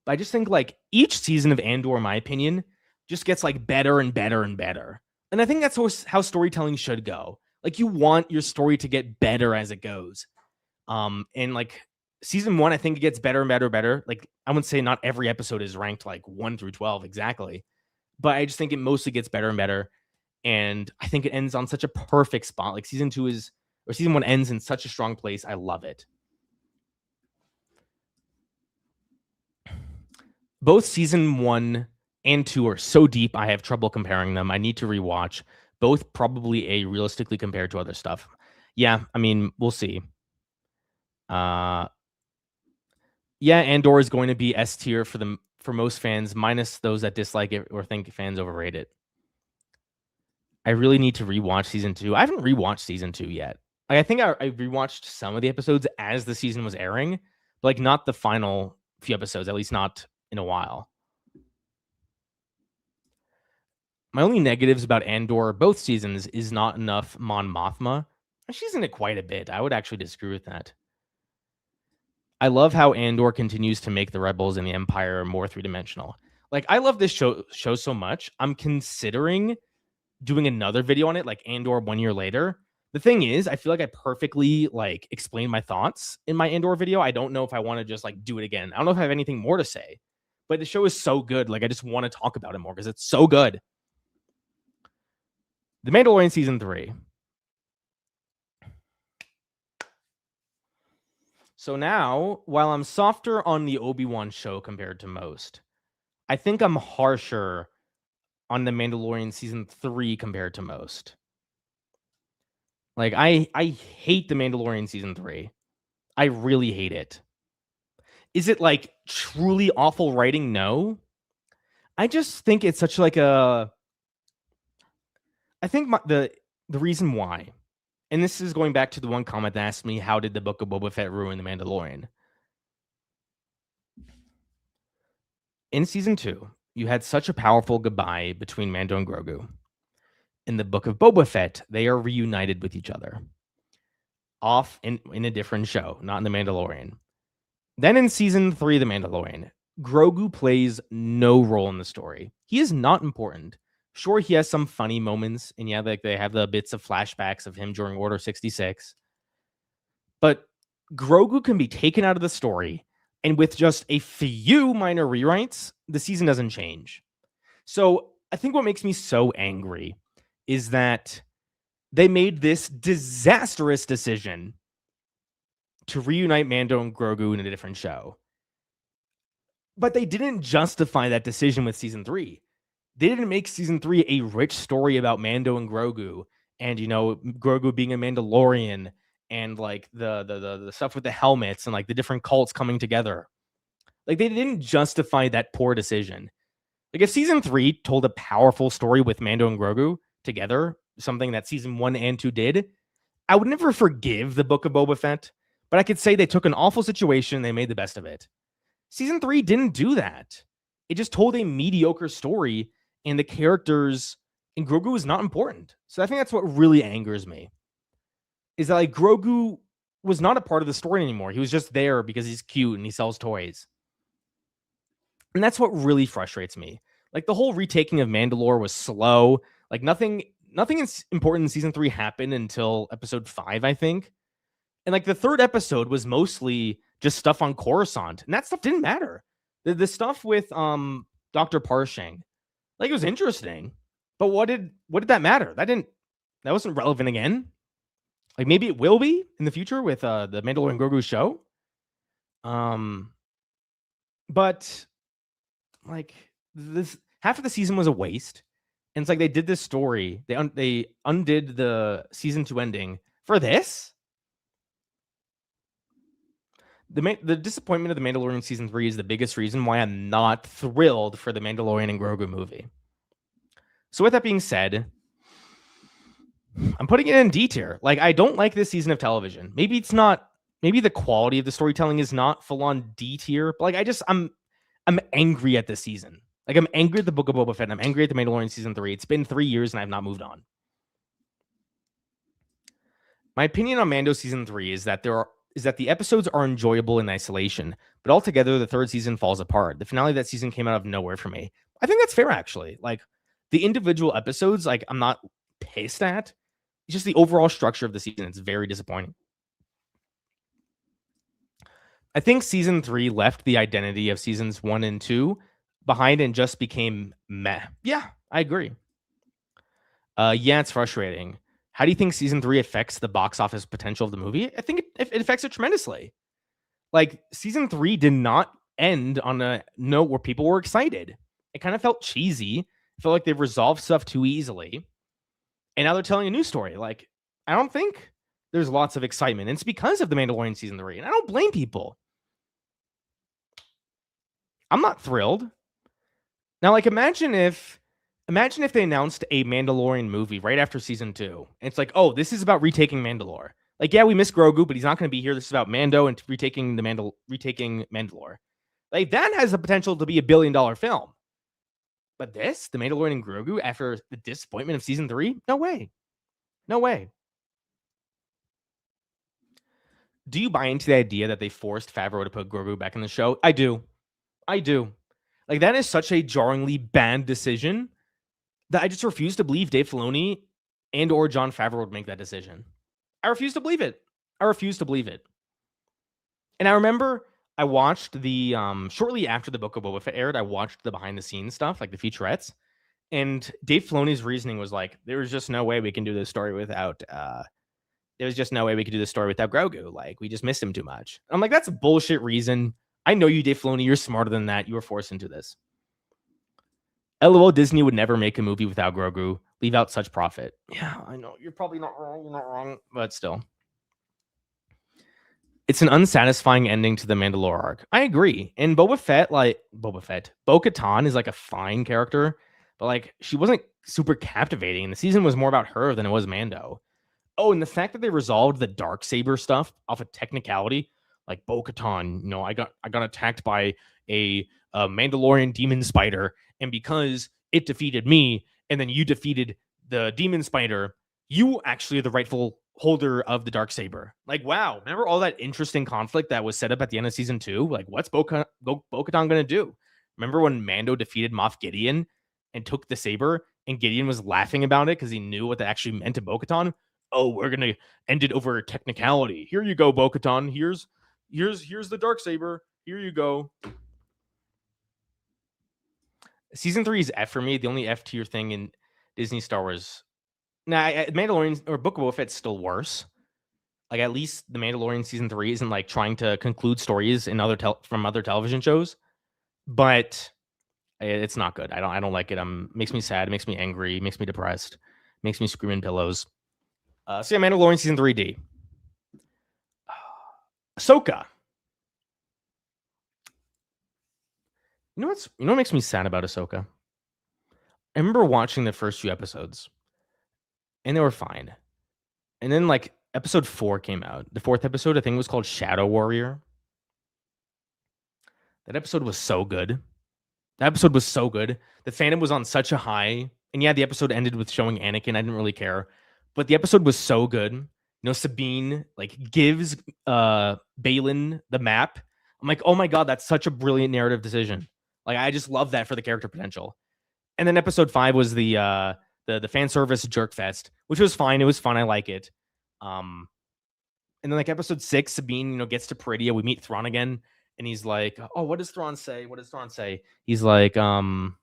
But I just think like each season of Andor, in my opinion, just gets like better and better and better. And I think that's how storytelling should go. Like you want your story to get better as it goes. And like season 1, I think it gets better and better and better. Like I wouldn't say not every episode is ranked like 1 through 12 exactly, but I just think it mostly gets better and better. And I think it ends on such a perfect spot. Like season 1 ends in such a strong place. I love it. Both season 1 and 2 are so deep, I have trouble comparing them. I need to rewatch. Both probably A, realistically compared to other stuff. Yeah, I mean, we'll see. Yeah, Andor is going to be S tier for most fans, minus those that dislike it or think fans overrate it. I really need to rewatch season 2. I haven't rewatched season 2 yet. Like, I think I rewatched some of the episodes as the season was airing, but like not the final few episodes, at least not in a while. My only negatives about Andor, both seasons, is not enough Mon Mothma. She's in it quite a bit. I would actually disagree with that. I love how Andor continues to make the Rebels and the Empire more three-dimensional. Like, I love this show so much. I'm considering doing another video on it, like Andor 1 year later. The thing is, I feel like I perfectly like explained my thoughts in my Andor video. I don't know if I want to just like do it again. I don't know if I have anything more to say, but the show is so good. Like, I just want to talk about it more because it's so good. The Mandalorian season 3. So now, while I'm softer on the Obi-Wan show compared to most, I think I'm harsher on the Mandalorian season 3 compared to most. Like, I hate the Mandalorian season 3. I really hate it. Is it like truly awful writing? No. I just think it's such like a. I think the reason why, and this is going back to the one comment that asked me, how did the Book of Boba Fett ruin the Mandalorian? In season 2, you had such a powerful goodbye between Mando and Grogu. In the Book of Boba Fett, they are reunited with each other. Off in a different show, not in The Mandalorian. Then in season 3 of The Mandalorian, Grogu plays no role in the story. He is not important. Sure, he has some funny moments, and yeah, like they have the bits of flashbacks of him during Order 66. But Grogu can be taken out of the story, and with just a few minor rewrites, the season doesn't change. So I think what makes me so angry is that they made this disastrous decision to reunite Mando and Grogu in a different show. But they didn't justify that decision with season 3. They didn't make season 3 a rich story about Mando and Grogu and, you know, Grogu being a Mandalorian and like the stuff with the helmets and like the different cults coming together. Like, they didn't justify that poor decision. Like, if season 3 told a powerful story with Mando and Grogu together, something that season 1 and 2 did, I would never forgive the Book of Boba Fett, but I could say they took an awful situation and they made the best of it. Season 3 didn't do that. It just told a mediocre story, and the characters in Grogu was not important. So I think that's what really angers me. Is that like Grogu was not a part of the story anymore. He was just there because he's cute and he sells toys. And that's what really frustrates me. Like, the whole retaking of Mandalore was slow. Like, nothing important in season 3 happened until episode 5, I think. And like the third episode was mostly just stuff on Coruscant, and that stuff didn't matter. The stuff with Dr. Parshang, like, it was interesting, but what did that matter? That wasn't relevant again. Like, maybe it will be in the future with the Mandalorian Grogu show. But like, this half of the season was a waste. And it's like they did this story. They undid the season 2 ending for this. The disappointment of the Mandalorian season 3 is the biggest reason why I'm not thrilled for the Mandalorian and Grogu movie. So with that being said, I'm putting it in D tier. Like, I don't like this season of television. Maybe the quality of the storytelling is not full on D tier, but like, I'm angry at this season. Like, I'm angry at the Book of Boba Fett. And I'm angry at the Mandalorian season 3. It's been 3 years and I've not moved on. My opinion on Mando season 3 is that the episodes are enjoyable in isolation, but altogether the third season falls apart. The finale of that season came out of nowhere for me. I think that's fair, actually. Like, the individual episodes, like, I'm not pissed at. It's just the overall structure of the season. It's very disappointing. I think season 3 left the identity of seasons 1 and 2 behind and just became meh. Yeah, I agree. Yeah, it's frustrating. How do you think season 3 affects the box office potential of the movie? I think it affects it tremendously. Like, season 3 did not end on a note where people were excited. It kind of felt cheesy. It felt like they resolved stuff too easily. And now they're telling a new story. Like, I don't think there's lots of excitement. And it's because of The Mandalorian season 3. And I don't blame people. I'm not thrilled. Now, like, imagine if they announced a Mandalorian movie right after season 2. And it's like, oh, this is about retaking Mandalore. Like, yeah, we miss Grogu, but he's not going to be here. This is about Mando and retaking Mandalore. Like, that has the potential to be $1 billion film. But this, The Mandalorian and Grogu, after the disappointment of season 3? No way. No way. Do you buy into the idea that they forced Favreau to put Grogu back in the show? I do. Like, that is such a jarringly bad decision that I just refuse to believe Dave Filoni and or Jon Favreau would make that decision. I refuse to believe it. And I remember I watched the shortly after the Book of Boba Fett aired, I watched the behind the scenes stuff, like the featurettes. And Dave Filoni's reasoning was like, there was just no way we can do this story without Grogu. Like, we just missed him too much. I'm like, that's a bullshit reason. I know you, Dave Filoni. You're smarter than that. You were forced into this. LOL, Disney would never make a movie without Grogu. Leave out such profit. Yeah, I know. You're probably not wrong. You're not wrong. But still. It's an unsatisfying ending to the Mandalore arc. I agree. And Bo-Katan is like a fine character, but like she wasn't super captivating. The season was more about her than it was Mando. Oh, and the fact that they resolved the Darksaber stuff off a technicality, like Bo-Katan, I got attacked by a Mandalorian demon spider, and because it defeated me, and then you defeated the demon spider, you actually are the rightful holder of the Darksaber. Like, wow, remember all that interesting conflict that was set up at the end of season 2? Like, what's Bo-Katan gonna do? Remember when Mando defeated Moff Gideon and took the saber, and Gideon was laughing about it because he knew what that actually meant to Bo-Katan? Oh, we're gonna end it over technicality. Here you go, Bo-Katan. Here's the Darksaber. Here you go. Season 3 is F for me. The only F tier thing in Disney Star Wars. Nah, Mandalorian or Book of Boba Fett's still worse. Like, at least the Mandalorian season 3 isn't like trying to conclude stories in from other television shows, but it's not good. I don't like it. Makes me sad. It makes me angry. It makes me depressed. Makes me scream in pillows. So yeah, Mandalorian season 3D. Ahsoka. You know what makes me sad about Ahsoka? I remember watching the first few episodes, and they were fine. And then, like, episode 4 came out. The 4th episode, I think, was called Shadow Warrior. That episode was so good. The fandom was on such a high. And yeah, the episode ended with showing Anakin. I didn't really care. But the episode was so good. Sabine, like, gives Balin the map. I'm like, oh my God, that's such a brilliant narrative decision. Like, I just love that for the character potential. And then episode 5 was the fan service jerk fest, which was fine. It was fun. I like it. And then, like, episode 6, Sabine, gets to Peridia. We meet Thrawn again, and he's like, oh, what does Thrawn say? He's like, what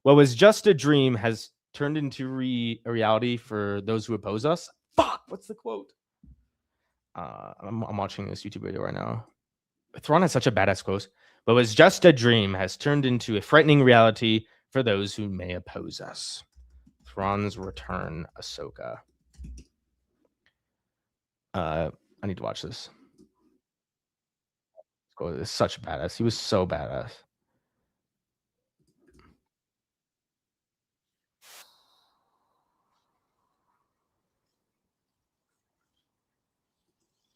was just a dream has turned into a reality for those who oppose us. Fuck, what's the quote? I'm watching this YouTube video right now. Thrawn has such a badass quote. What was just a dream has turned into a frightening reality for those who may oppose us. Thrawn's return, Ahsoka. I need to watch this. It's such a badass. He was so badass.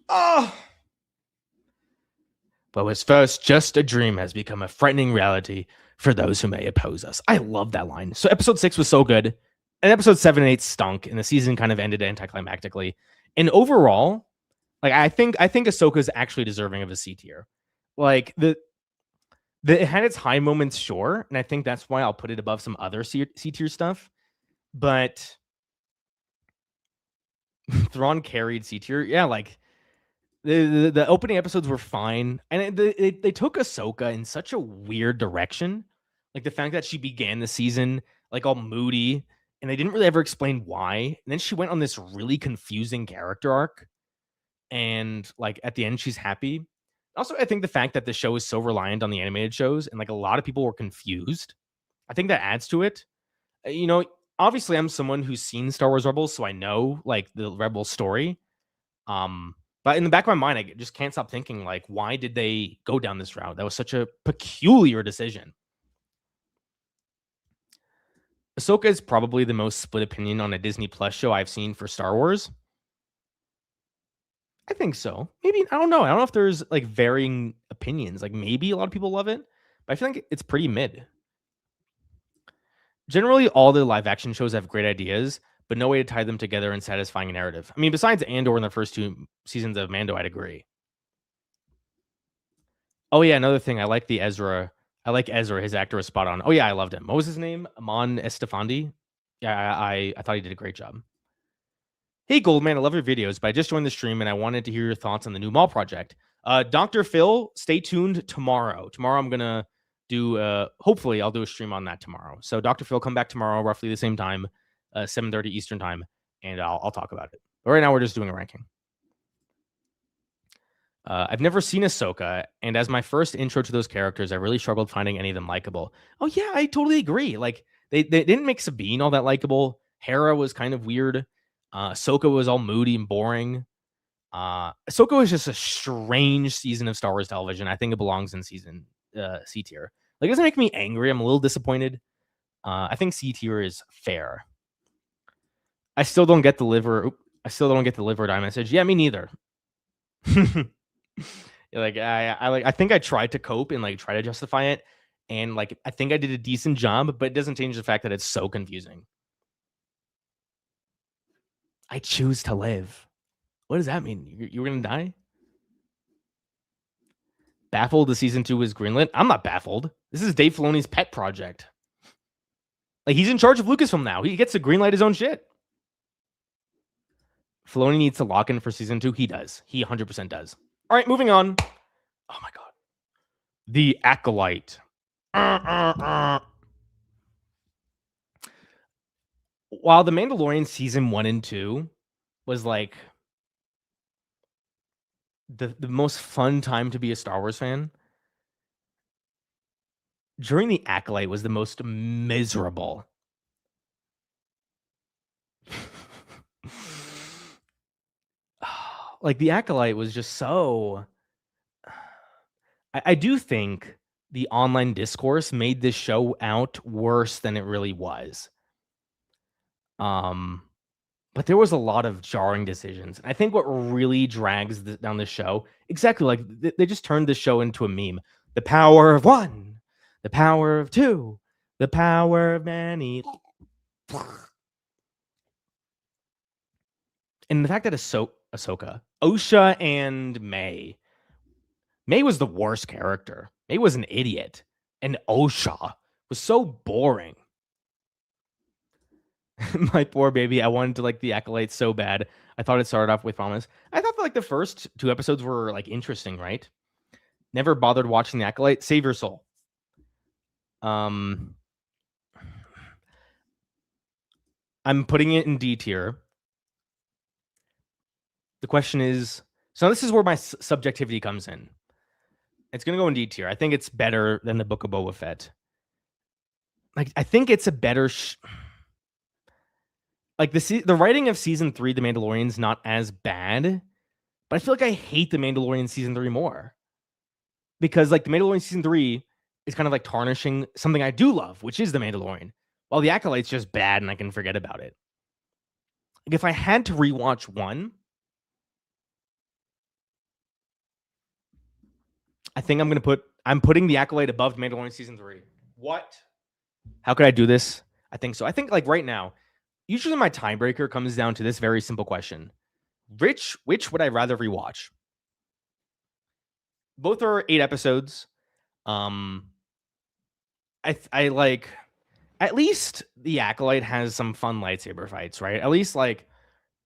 Oh! What was first just a dream has become a frightening reality for those who may oppose us. I love that line. So episode 6 was so good. and episode 7 and 8 stunk, and the season kind of ended anticlimactically. And overall, like I think Ahsoka is actually deserving of a C tier. Like it had its high moments, sure, and I think that's why I'll put it above some other C tier stuff. But Thrawn carried C tier, yeah. Like the opening episodes were fine, and they took Ahsoka in such a weird direction. Like the fact that she began the season like all moody, and they didn't really ever explain why. And then she went on this really confusing character arc, and like at the end, she's happy. Also, I think the fact that the show is so reliant on the animated shows, and like a lot of people were confused, I think that adds to it. You know, obviously, I'm someone who's seen Star Wars Rebels, so I know like the Rebels story. But in the back of my mind, I just can't stop thinking, like, why did they go down this route? That was such a peculiar decision. Ahsoka is probably the most split opinion on a Disney Plus show I've seen for Star Wars. I think so. Maybe, I don't know. I don't know if there's like varying opinions. Like maybe a lot of people love it, but I feel like it's pretty mid. Generally, all the live action shows have great ideas, but no way to tie them together in satisfying narrative. I mean, besides Andor in the first 2 seasons of Mando, I'd agree. Oh yeah, another thing, I like Ezra. His actor was spot on. Oh yeah, I loved him. What was his name? Amon Estefandi. Yeah, I thought he did a great job. Hey Goldman, I love your videos, but I just joined the stream and I wanted to hear your thoughts on the new mall project. Dr. Phil, stay tuned tomorrow. Tomorrow I'm gonna do hopefully I'll do a stream on that tomorrow. So Dr. Phil, come back tomorrow, roughly the same time, 7:30 Eastern time, and I'll talk about it. But right now we're just doing a ranking. I've never seen Ahsoka, and as my first intro to those characters, I really struggled finding any of them likable. Oh yeah, I totally agree. Like they didn't make Sabine all that likable. Hera was kind of weird. Ahsoka was all moody and boring. Ahsoka was just a strange season of Star Wars television. I think it belongs in season C tier. Like it doesn't make me angry. I'm a little disappointed. I think C tier is fair. I still don't get the liver. I still don't get the liver die message. Yeah, me neither. Like I think I tried to cope and like try to justify it, and like I think I did a decent job, but it doesn't change the fact that it's so confusing. I choose to live. What does that mean? You're gonna die? Baffled the season 2 was greenlit? I'm not baffled. This is Dave Filoni's pet project. Like he's in charge of Lucasfilm now. He gets to greenlight his own shit. Filoni needs to lock in for season 2. He does. He 100% does. All right, moving on. Oh my god. The Acolyte. While The Mandalorian season 1 and 2 was like the most fun time to be a Star Wars fan, during The Acolyte was the most miserable. Like The Acolyte was just so. I do think the online discourse made this show out worse than it really was. But there was a lot of jarring decisions. I think what really drags down the show, exactly like they just turned the show into a meme. The power of one, the power of two, the power of many. And the fact that Ahsoka, Osha, and May was the worst character. May was an idiot, and Osha was so boring. My poor baby. I wanted to like The Acolyte so bad. I thought it started off with promise. I thought that, like the first 2 episodes were like interesting, right? Never bothered watching The Acolyte. Save your soul. I'm putting it in D tier. The question is, so this is where my subjectivity comes in. It's gonna go in D tier. I think it's better than the Book of Boba Fett. Like I think it's a better. Like the writing of season 3, The Mandalorian, is not as bad, but I feel like I hate The Mandalorian season 3 more, because like The Mandalorian season 3 is kind of like tarnishing something I do love, which is The Mandalorian, while The Acolyte's just bad and I can forget about it. Like if I had to rewatch one, I think I'm putting The Acolyte above The Mandalorian season 3. What? How could I do this? I think so. I think like right now, Usually my tiebreaker comes down to this very simple question. Which would I rather rewatch? Both are 8 episodes. I like at least the Acolyte has some fun lightsaber fights, right? At least like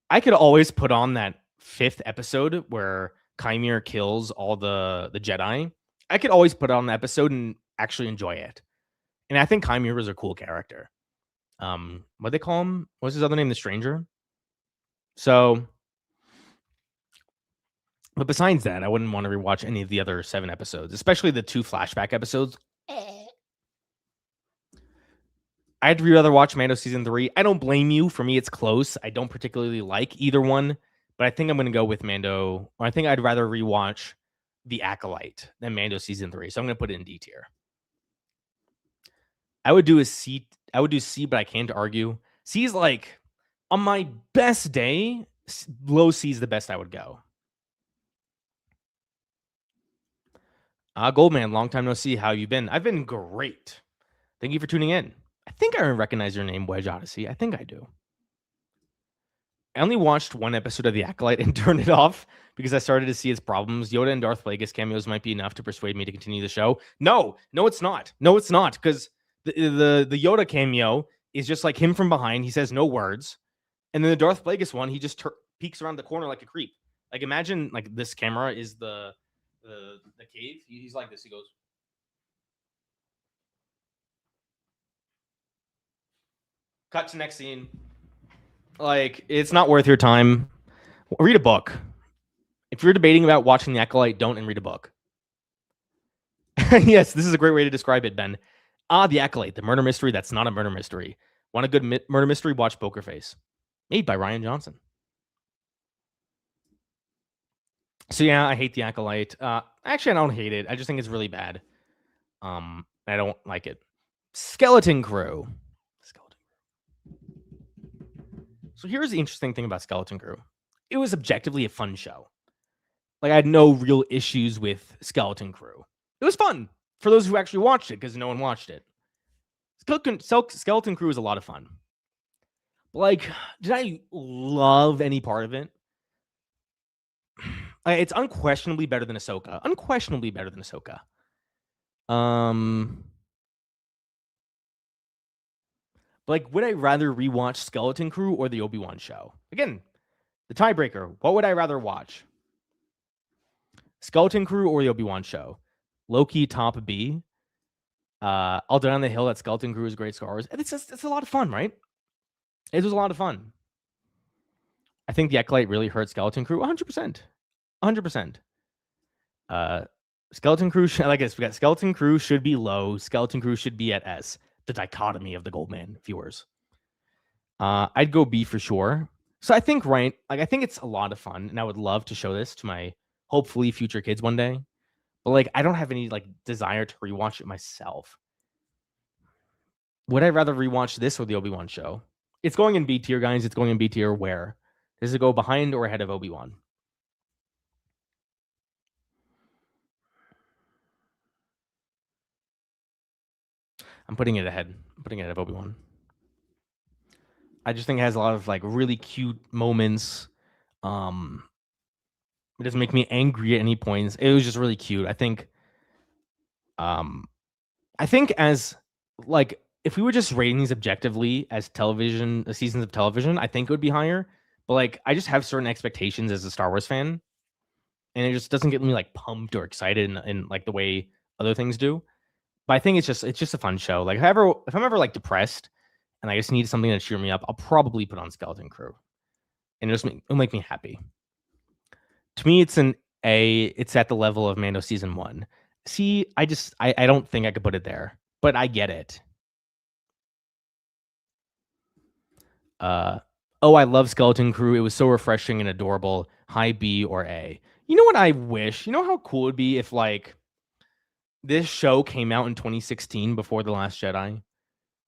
I could always put on that 5th episode where Chimera kills all the Jedi. I could always put on the episode and actually enjoy it. And I think Chimera is a cool character. What they call him? What's his other name? The Stranger. So, but besides that, I wouldn't want to rewatch any of the other 7 episodes, especially the 2 flashback episodes. I'd rather watch Mando season 3. I don't blame you. For me, it's close. I don't particularly like either one, but I think I'm going to go with Mando. Or I think I'd rather rewatch The Acolyte than Mando season 3. So I'm going to put it in D tier. I would do C, but I can't argue. C is like on my best day, low C is the best I would go. Goldman, long time no see. How you been? I've been great. Thank you for tuning in. I think I recognize your name, Wedge Odyssey. I think I do. I only watched 1 episode of The Acolyte and turned it off because I started to see its problems. Yoda and Darth Plagueis cameos might be enough to persuade me to continue the show. No, it's not. No, it's not, because the Yoda cameo is just like him from behind. He says no words. And then the Darth Plagueis one, he just peeks around the corner like a creep. Like imagine like this camera is the cave. He's like this. He goes. Cut to next scene. Like, it's not worth your time. Read a book. If you're debating about watching The Acolyte, don't and read a book. Yes, this is a great way to describe it, Ben. The Acolyte, the murder mystery that's not a murder mystery. Want a good murder mystery? Watch Poker Face. Made by Rian Johnson. So yeah, I hate The Acolyte. Actually, I don't hate it. I just think it's really bad. I don't like it. Skeleton Crew. So here's the interesting thing about Skeleton Crew. It was objectively a fun show. Like I had no real issues with Skeleton Crew. It was fun for those who actually watched it because no one watched it. Skeleton Crew is a lot of fun. But like, did I love any part of it? It's unquestionably better than Ahsoka. Unquestionably better than Ahsoka. Like, would I rather rewatch Skeleton Crew or the Obi-Wan show? Again, the tiebreaker. What would I rather watch? Skeleton Crew or the Obi-Wan show? Low-key top B. All Down on the Hill, that Skeleton Crew is great scars. It's a lot of fun, right? It was a lot of fun. I think the Acolyte really hurt Skeleton Crew 100%. 100%. Skeleton Crew, like this, we got Skeleton Crew should be low. Skeleton Crew should be at S. The dichotomy of the Goldman viewers. I'd go B for sure. So I think, right, like I think it's a lot of fun, and I would love to show this to my hopefully future kids one day. But like I don't have any like desire to rewatch it myself. Would I rather rewatch this or the Obi-Wan show? It's going in B tier, guys. It's going in B tier. Where? Does it go behind or ahead of Obi-Wan? I'm putting it ahead. I'm putting it ahead of Obi-Wan. I just think it has a lot of like really cute moments. It doesn't make me angry at any points. It was just really cute. I think as like if we were just rating these objectively as television seasons of television, I think it would be higher. But like I just have certain expectations as a Star Wars fan, and it just doesn't get me like pumped or excited in like the way other things do. But I think it's just a fun show. Like if I'm ever like depressed and I just need something to cheer me up, I'll probably put on Skeleton Crew, and it'll make me happy. To me, it's an A. It's at the level of Mando season 1. See, I don't think I could put it there, but I get it. I love Skeleton Crew. It was so refreshing and adorable. High B or A. You know what I wish? You know how cool it would be if like this show came out in 2016 before The Last Jedi?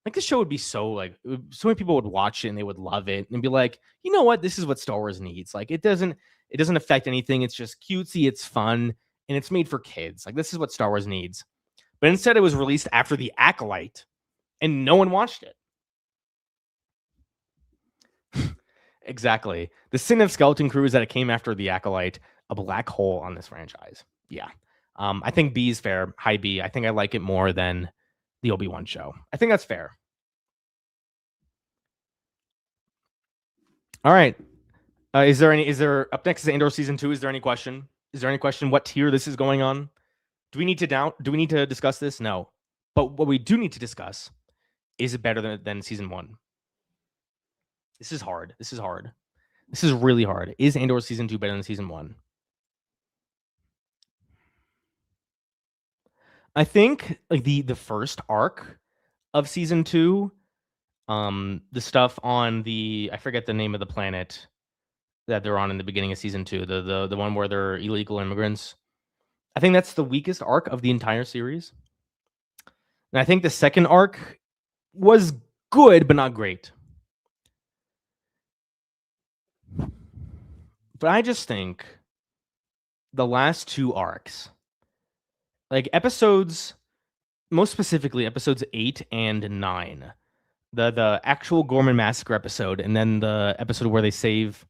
Like this show would be so like so many people would watch it and they would love it and be like, you know what? This is what Star Wars needs. Like it doesn't affect anything. It's just cutesy. It's fun and it's made for kids. Like this is what Star Wars needs. But instead, it was released after The Acolyte, and no one watched it. Exactly. The sin of Skeleton Crew is that it came after the Acolyte, a black hole on this franchise. Yeah. I think B is fair. High B. I think I like it more than the Obi-Wan show. I think that's fair. All right. Is there up next is Andor season 2? Is there any question? Is there any question what tier this is going on? Do we need to discuss this? No. But what we do need to discuss is it better than season 1? This is hard. This is really hard. Is Andor season 2 better than season 1? I think like the first arc of season 2, the stuff on I forget the name of the planet that they're on in the beginning of season 2, the one where they're illegal immigrants. I think that's the weakest arc of the entire series. And I think the second arc was good, but not great. But I just think the last 2 arcs, like episodes, most specifically episodes 8 and 9, the actual Gorman Massacre episode, and then the episode where they save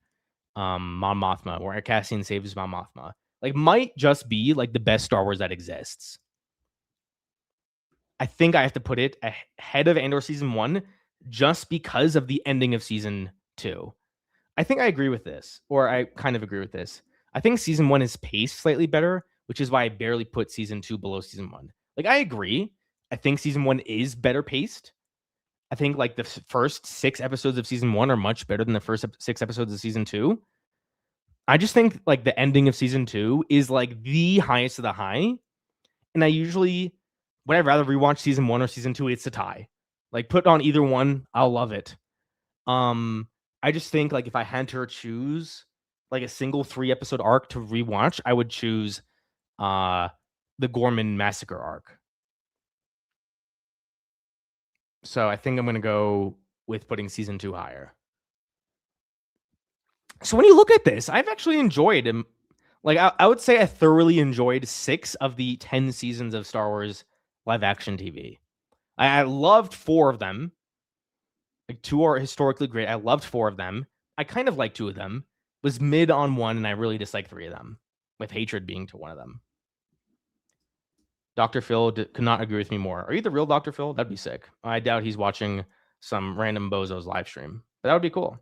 Mon Mothma, where Cassian saves Mon Mothma, like might just be like the best Star Wars that exists. I think I have to put it ahead of Andor season 1 just because of the ending of season 2. I think I agree with this, or I kind of agree with this. I think season 1 is paced slightly better, which is why I barely put season 2 below season 1. Like, I agree. I think season 1 is better paced. I think like the first 6 episodes of season 1 are much better than the first 6 episodes of season 2. I just think like the ending of season 2 is like the highest of the high. And I usually, would I rather rewatch season 1 or season 2? It's a tie. Like, put on either one, I'll love it. I just think like if I had to choose like a single 3-episode arc to rewatch, I would choose the Gorman Massacre arc. So I think I'm going to go with putting season 2 higher. So when you look at this, I've actually enjoyed him. Like I would say I thoroughly enjoyed 6 of the 10 seasons of Star Wars live action TV. I loved 4 of them. Like 2 are historically great. I loved 4 of them. I kind of like 2 of them. Was mid on 1, and I really dislike 3 of them, with hatred being to one of them. Dr. Phil could not agree with me more. Are you the real Dr. Phil? That'd be sick. I doubt he's watching some random bozo's live stream, but that would be cool.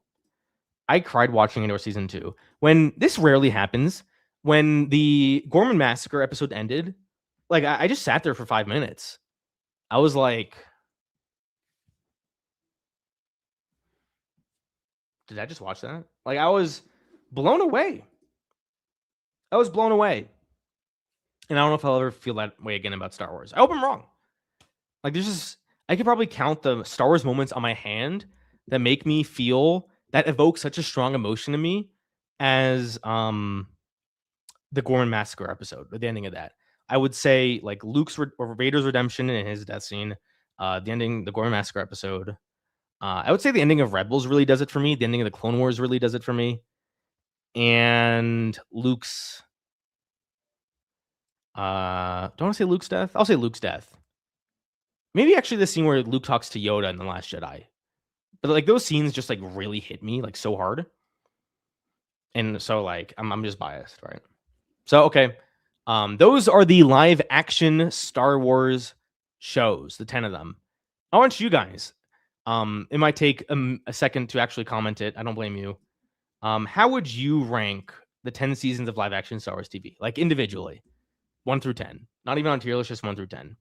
I cried watching Andor season 2. When this rarely happens, when the Gorman Massacre episode ended, like I just sat there for 5 minutes. I was like, did I just watch that? Like I was blown away. I was blown away. And I don't know if I'll ever feel that way again about Star Wars. I hope I'm wrong. Like I could probably count the Star Wars moments on my hand that make me feel, that evoke such a strong emotion in me as the Gorman Massacre episode, or the ending of that. I would say like or Vader's redemption and his death scene, the ending, the Gorman Massacre episode. I would say the ending of Rebels really does it for me. The ending of the Clone Wars really does it for me. And Luke's, don't want to say Luke's death. I'll say Luke's death. Maybe actually the scene where Luke talks to Yoda in The Last Jedi. But like those scenes just like really hit me like so hard. And so like I'm just biased, right? So okay. Those are the live action Star Wars shows, the 10 of them. I want you guys. It might take a second to actually comment it. I don't blame you. How would you rank the 10 seasons of live action Star Wars TV? Like individually, 1 through 10. Not even on tier list, just 1 through 10.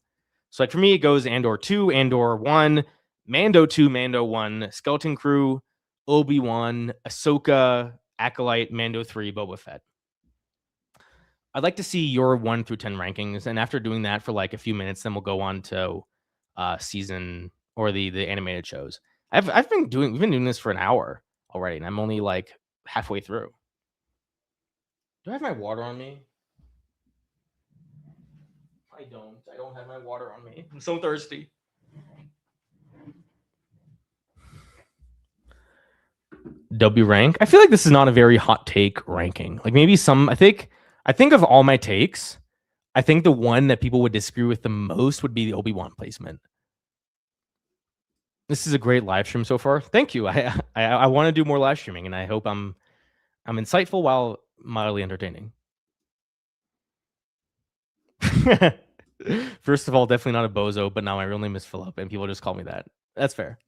So like for me, it goes Andor 2, Andor 1, Mando 2, Mando 1, Skeleton Crew, Obi-Wan, Ahsoka, Acolyte, Mando 3, Boba Fett. I'd like to see your 1 through 10 rankings, and after doing that for like a few minutes, then we'll go on to season or the animated shows. We've been doing this for an hour already, and I'm only like halfway through. Do I have my water on me? I don't have my water on me. I'm so thirsty. W rank. I feel like this is not a very hot take ranking. Like maybe I think of all my takes, I think the one that people would disagree with the most would be the Obi-Wan placement. This is a great live stream so far. Thank you. I want to do more live streaming, and I hope I'm insightful while mildly entertaining. First of all, definitely not a bozo, but now my real name is Philip, and people just call me that. That's fair.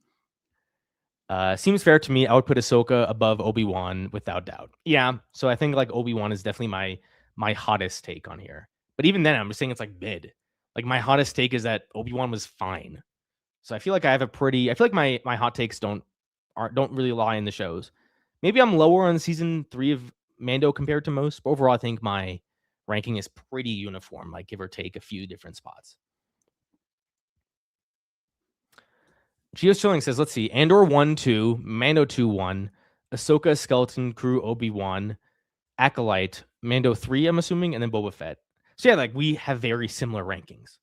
Seems fair to me. I would put Ahsoka above Obi-Wan without doubt. Yeah, so I think like Obi-Wan is definitely my hottest take on here. But even then, I'm just saying it's like mid. Like my hottest take is that Obi-Wan was fine. So I feel like I feel like my hot takes don't really lie in the shows. Maybe I'm lower on season 3 of Mando compared to most, but overall I think my ranking is pretty uniform, like give or take a few different spots. Geo Chilling says, let's see, Andor 1-2, Mando 2-1, Ahsoka, Skeleton Crew, Obi-Wan, Acolyte, Mando 3, I'm assuming, and then Boba Fett. So yeah, like we have very similar rankings.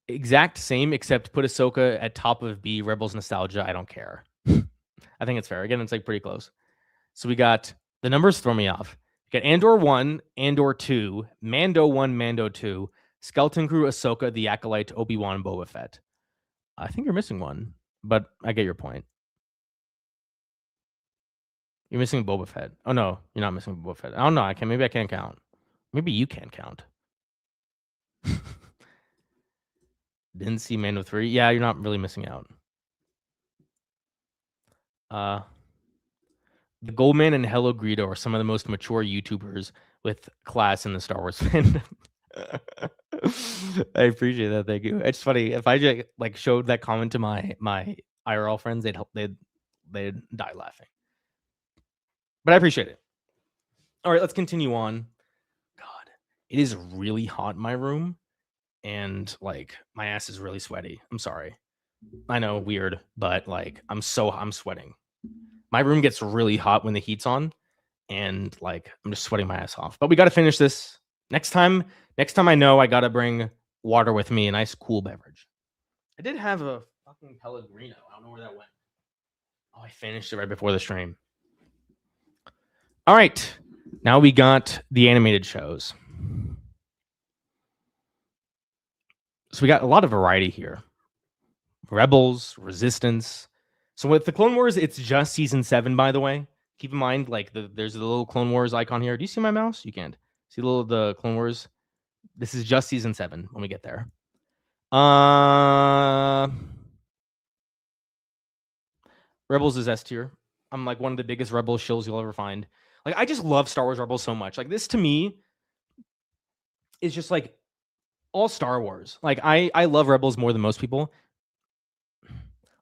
Exact same, except put Ahsoka at top of B, Rebels Nostalgia, I don't care. I think it's fair. Again, it's like pretty close. So we got, the numbers throw me off. We got Andor 1, Andor 2, Mando 1, Mando 2, Skeleton Crew, Ahsoka, The Acolyte, Obi-Wan, Boba Fett. I think you're missing one, but I get your point. You're missing Boba Fett. Oh, no, you're not missing Boba Fett. I don't know. Maybe I can't count. Maybe you can't count. Didn't see Mando 3. Yeah, you're not really missing out. The Goldman and Hello Greedo are some of the most mature YouTubers with class in the Star Wars fandom. I appreciate that. Thank you. It's funny if I just like showed that comment to my IRL friends, they'd die laughing. But I appreciate it. All right, let's continue on. God, it is really hot in my room, and like my ass is really sweaty. I'm sorry. I know, weird, but like I'm sweating. My room gets really hot when the heat's on, and like I'm just sweating my ass off. But we got to finish this. Next time I know I got to bring water with me, a nice cool beverage. I did have a fucking Pellegrino. I don't know where that went. Oh, I finished it right before the stream. All right. Now we got the animated shows. So we got a lot of variety here. Rebels, Resistance. So with the Clone Wars, it's just season 7, by the way. Keep in mind, like there's the little Clone Wars icon here. Do you see my mouse? You can't. See the Clone Wars? This is just season 7 when we get there. Rebels is S tier. I'm like one of the biggest Rebels shills you'll ever find. Like I just love Star Wars Rebels so much. Like this to me is just like all Star Wars. Like I love Rebels more than most people.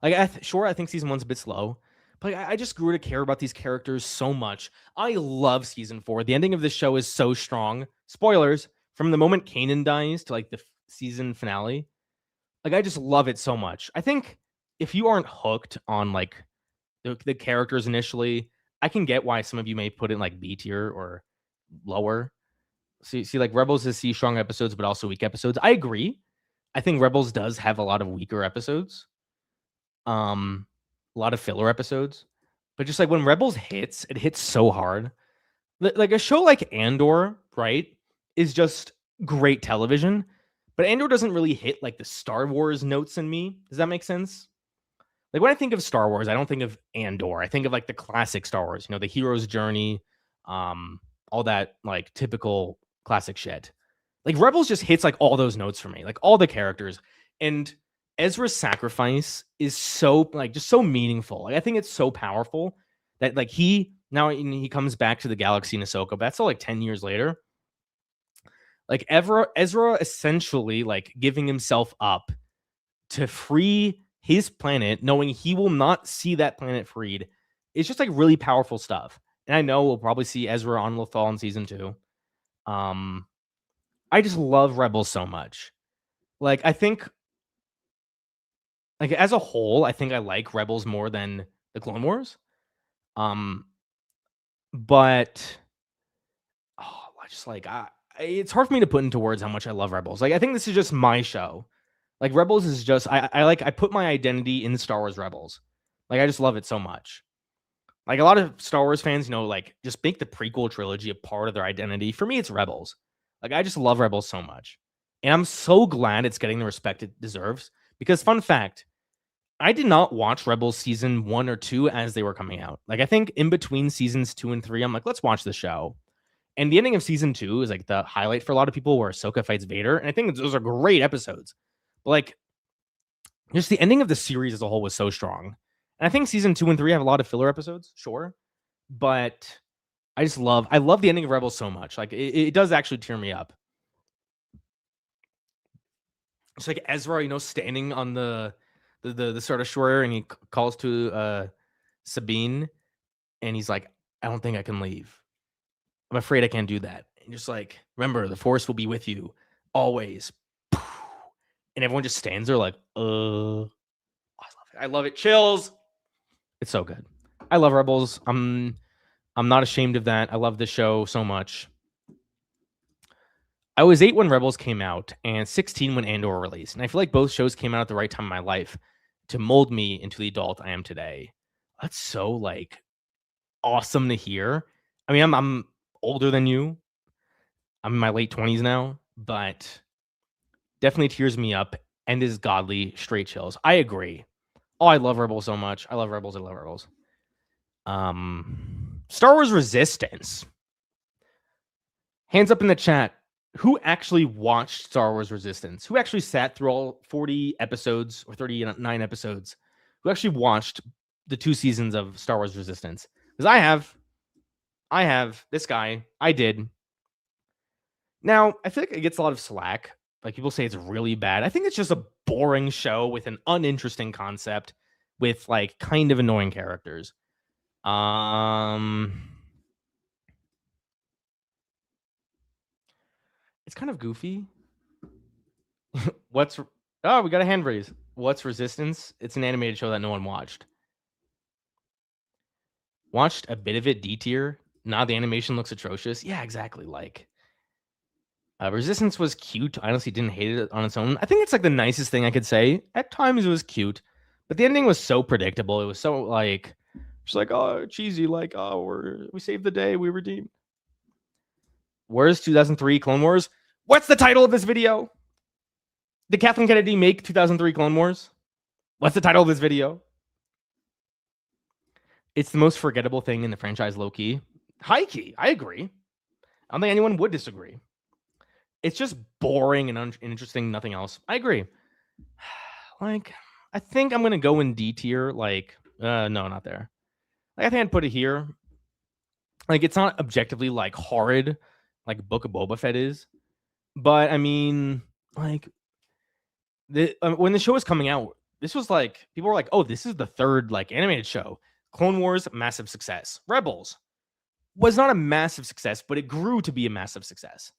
Like I think season 1's a bit slow, but I just grew to care about these characters so much. I love season 4. The ending of this show is so strong. Spoilers, from the moment Kanan dies to like the season finale. Like I just love it so much. I think if you aren't hooked on like the characters initially, I can get why some of you may put it in like B tier or lower. See, like Rebels has strong episodes, but also weak episodes. I agree. I think Rebels does have a lot of weaker episodes. A lot of filler episodes. But just like when Rebels hits, it hits so hard. Like a show like Andor, right, is just great television. But Andor doesn't really hit like the Star Wars notes in me. Does that make sense? Like when I think of Star Wars, I don't think of Andor. I think of like the classic Star Wars, the hero's journey, all that like typical classic shit. Like Rebels just hits like all those notes for me, like all the characters. And Ezra's sacrifice is so like just so meaningful. Like I think it's so powerful that like he comes back to the galaxy in Ahsoka, but that's all like 10 years later. Like Ezra essentially like giving himself up to free his planet, knowing he will not see that planet freed. It's just like really powerful stuff. And I know we'll probably see Ezra on Lothal in season 2. I just love Rebels so much. Like I think like as a whole, I think I like Rebels more than the Clone Wars. But I just like it's hard for me to put into words how much I love Rebels. Like I think this is just my show. Like Rebels is just I put my identity in Star Wars Rebels. Like I just love it so much. Like a lot of Star Wars fans, like just make the prequel trilogy a part of their identity. For me, it's Rebels. Like I just love Rebels so much. And I'm so glad it's getting the respect it deserves Because fun fact, I did not watch Rebels season 1 or 2 as they were coming out. Like, I think in between seasons 2 and 3, I'm like, let's watch the show. And the ending of season 2 is like the highlight for a lot of people, where Ahsoka fights Vader. And I think those are great episodes. But like, just the ending of the series as a whole was so strong. And I think season 2 and 3 have a lot of filler episodes, sure. But I love the ending of Rebels so much. Like, it does actually tear me up. It's like Ezra, standing on the Star Destroyer, and he calls to Sabine, and he's like, "I don't think I can leave. I'm afraid I can't do that." And just like, remember, the Force will be with you always. And everyone just stands there like, I love it. I love it. Chills. It's so good. I love Rebels. I'm not ashamed of that. I love this show so much. I was 8 when Rebels came out and 16 when Andor released. And I feel like both shows came out at the right time in my life to mold me into the adult I am today. That's so like awesome to hear. I mean, I'm older than you. I'm in my late 20s now, but definitely tears me up and is godly straight chills. I agree. Oh, I love Rebels so much. I love Rebels. I love Rebels. Star Wars Resistance. Hands up in the chat. Who actually watched Star Wars Resistance? Who actually sat through all 40 episodes or 39 episodes? Who actually watched the 2 seasons of Star Wars Resistance? Because I have. This guy. I did. Now, I feel like it gets a lot of slack. Like, people say it's really bad. I think it's just a boring show with an uninteresting concept with like kind of annoying characters. It's kind of goofy. Oh, we got a hand raise. What's Resistance? It's an animated show that no one watched. Watched a bit of it, D tier. Now the animation looks atrocious. Yeah, exactly. Like, Resistance was cute. I honestly didn't hate it on its own. I think it's like the nicest thing I could say. At times it was cute, but the ending was so predictable. It was so like, just like, oh, cheesy. Like, oh, we saved the day. We redeemed. Where's 2003 Clone Wars? What's the title of this video? Did Kathleen Kennedy make 2003 Clone Wars? What's the title of this video? It's the most forgettable thing in the franchise, low key. High key, I agree. I don't think anyone would disagree. It's just boring and uninteresting, nothing else. I agree. Like, I think I'm going to go in D tier. Like, no, not there. Like, I think I'd put it here. Like, it's not objectively, like, horrid, like Book of Boba Fett is. But, I mean, like, when the show was coming out, this was like, people were like, oh, this is the third, like, animated show. Clone Wars, massive success. Rebels was not a massive success, but it grew to be a massive success.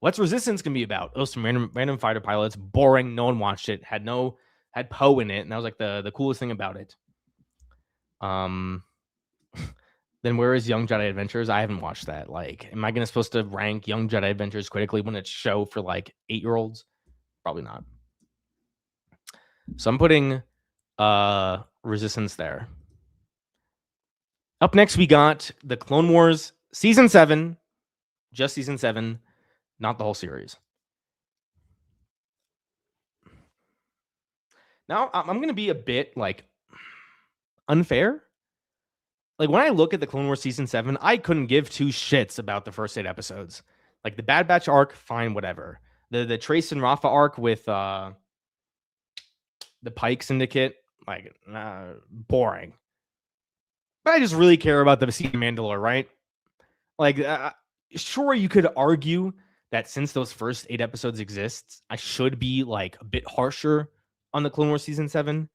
What's Resistance gonna be about? Oh, some random fighter pilots, boring. No one watched it. Had Poe in it, and that was like the coolest thing about it. Then where is Young Jedi Adventures? I haven't watched that. Like, am I gonna supposed to rank Young Jedi Adventures critically when it's a show for like 8-year-olds? Probably not. So I'm putting Resistance there. Up next, we got the Clone Wars Season 7. Just Season 7, not the whole series. Now, I'm going to be a bit, like, unfair. Like, when I look at the Clone Wars Season 7, I couldn't give 2 shits about the first 8 episodes. Like, the Bad Batch arc, fine, whatever. The Trace and Rafa arc with the Pike Syndicate, like, boring. But I just really care about the Siege of Mandalore, right? Like, sure, you could argue that since those first 8 episodes exist, I should be, like, a bit harsher on the Clone Wars Season 7.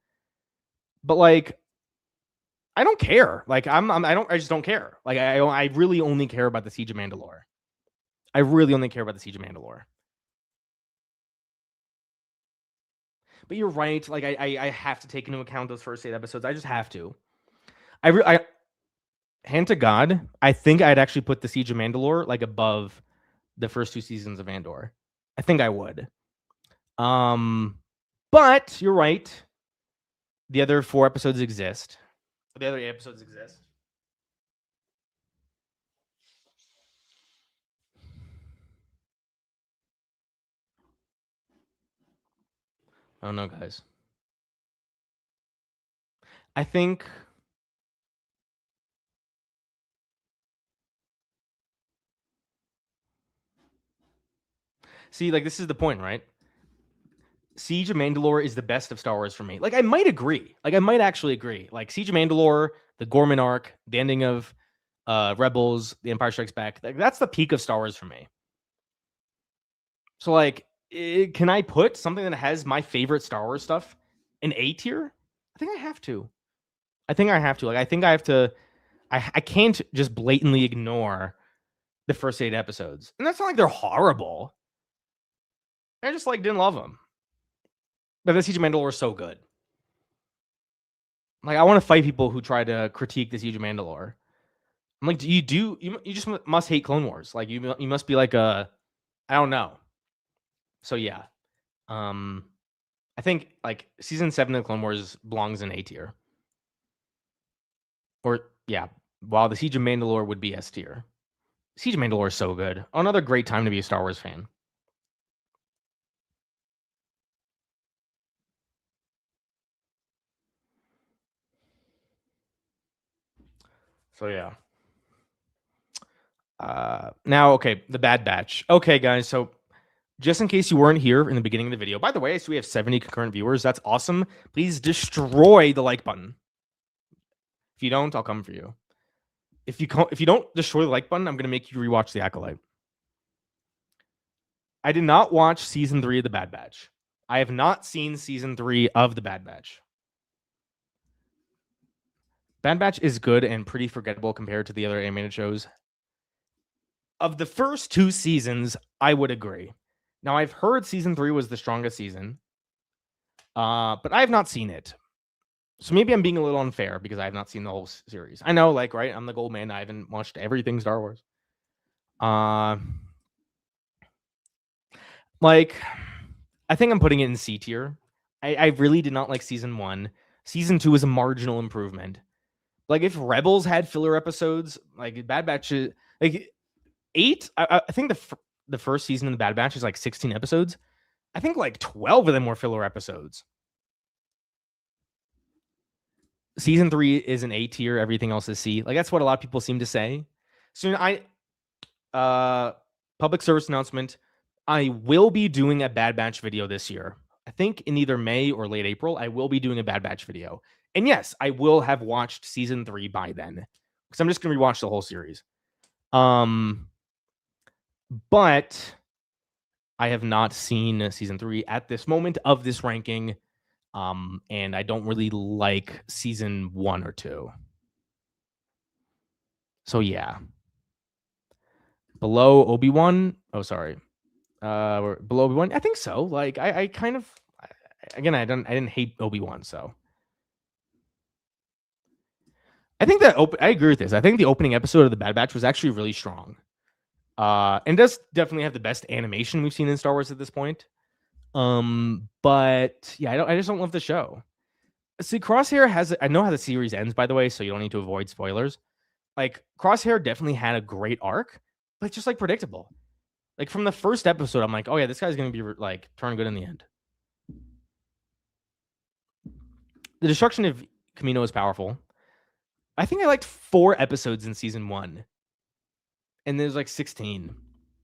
But, like, I don't care. Like, I just don't care. Like, I really only care about the Siege of Mandalore. I really only care about the Siege of Mandalore. But you're right. Like, I have to take into account those first 8 episodes. I just have to. I hand to God, I think I'd actually put the Siege of Mandalore like above the first 2 seasons of Andor. I think I would. But you're right. The other 4 episodes exist. The other 8 episodes exist. I don't know, guys. I think see, like, this is the point, right? Siege of Mandalore is the best of Star Wars for me. Like, I might agree. Like, I might actually agree. Like, Siege of Mandalore, the Gorman arc, the ending of Rebels, The Empire Strikes Back. Like, that's the peak of Star Wars for me. So, like, can I put something that has my favorite Star Wars stuff in A tier? I think I have to. Like, I think I have to. I can't just blatantly ignore the first 8 episodes. And that's not like they're horrible. I just like didn't love them. But the Siege of Mandalore is so good. Like, I want to fight people who try to critique the Siege of Mandalore. I'm like, you just must hate Clone Wars. Like, you must be like I don't know. So yeah, I think like season 7 of Clone Wars belongs in A tier. Or yeah, while the Siege of Mandalore would be S tier. Siege of Mandalore is so good. Another great time to be a Star Wars fan. So yeah. Now, okay, the Bad Batch. Okay, guys, so just in case you weren't here in the beginning of the video, by the way, so we have 70 concurrent viewers. That's awesome. Please destroy the like button. If you don't, I'll come for you. If you don't destroy the like button, I'm gonna make you rewatch the Acolyte. I did not watch season 3 of the Bad Batch. I have not seen season 3 of the Bad Batch. Bad Batch is good and pretty forgettable compared to the other animated shows. Of the first 2 seasons, I would agree. Now, I've heard season 3 was the strongest season, but I have not seen it. So maybe I'm being a little unfair because I have not seen the whole series. I know, like, right? I'm the gold man. I haven't watched everything Star Wars. Like, I think I'm putting it in C tier. I really did not like season 1. Season 2 is a marginal improvement. Like, if Rebels had filler episodes, like Bad Batch, like 8. I think the first season of the Bad Batch is like 16 episodes. I think like 12 of them were filler episodes. Season 3 is an A tier. Everything else is C. Like, that's what a lot of people seem to say. So public service announcement. I will be doing a Bad Batch video this year. I think in either May or late April, I will be doing a Bad Batch video. And yes, I will have watched season 3 by then, because I'm just going to rewatch the whole series. But I have not seen season 3 at this moment of this ranking. And I don't really like season 1 or 2. So yeah. Below Obi-Wan. Oh, sorry. Below Obi-Wan. I think so. Like, I kind of, again, I didn't hate Obi-Wan, so I think that I agree with this. I think the opening episode of the Bad Batch was actually really strong. And does definitely have the best animation we've seen in Star Wars at this point. But yeah, I just don't love the show. See, Crosshair has, I know how the series ends, by the way, so you don't need to avoid spoilers. Like, Crosshair definitely had a great arc, but it's just like predictable. Like, from the first episode, I'm like, oh yeah, this guy's gonna be like turn good in the end. The destruction of Kamino is powerful. I think I liked 4 episodes in season 1, and there's like 16.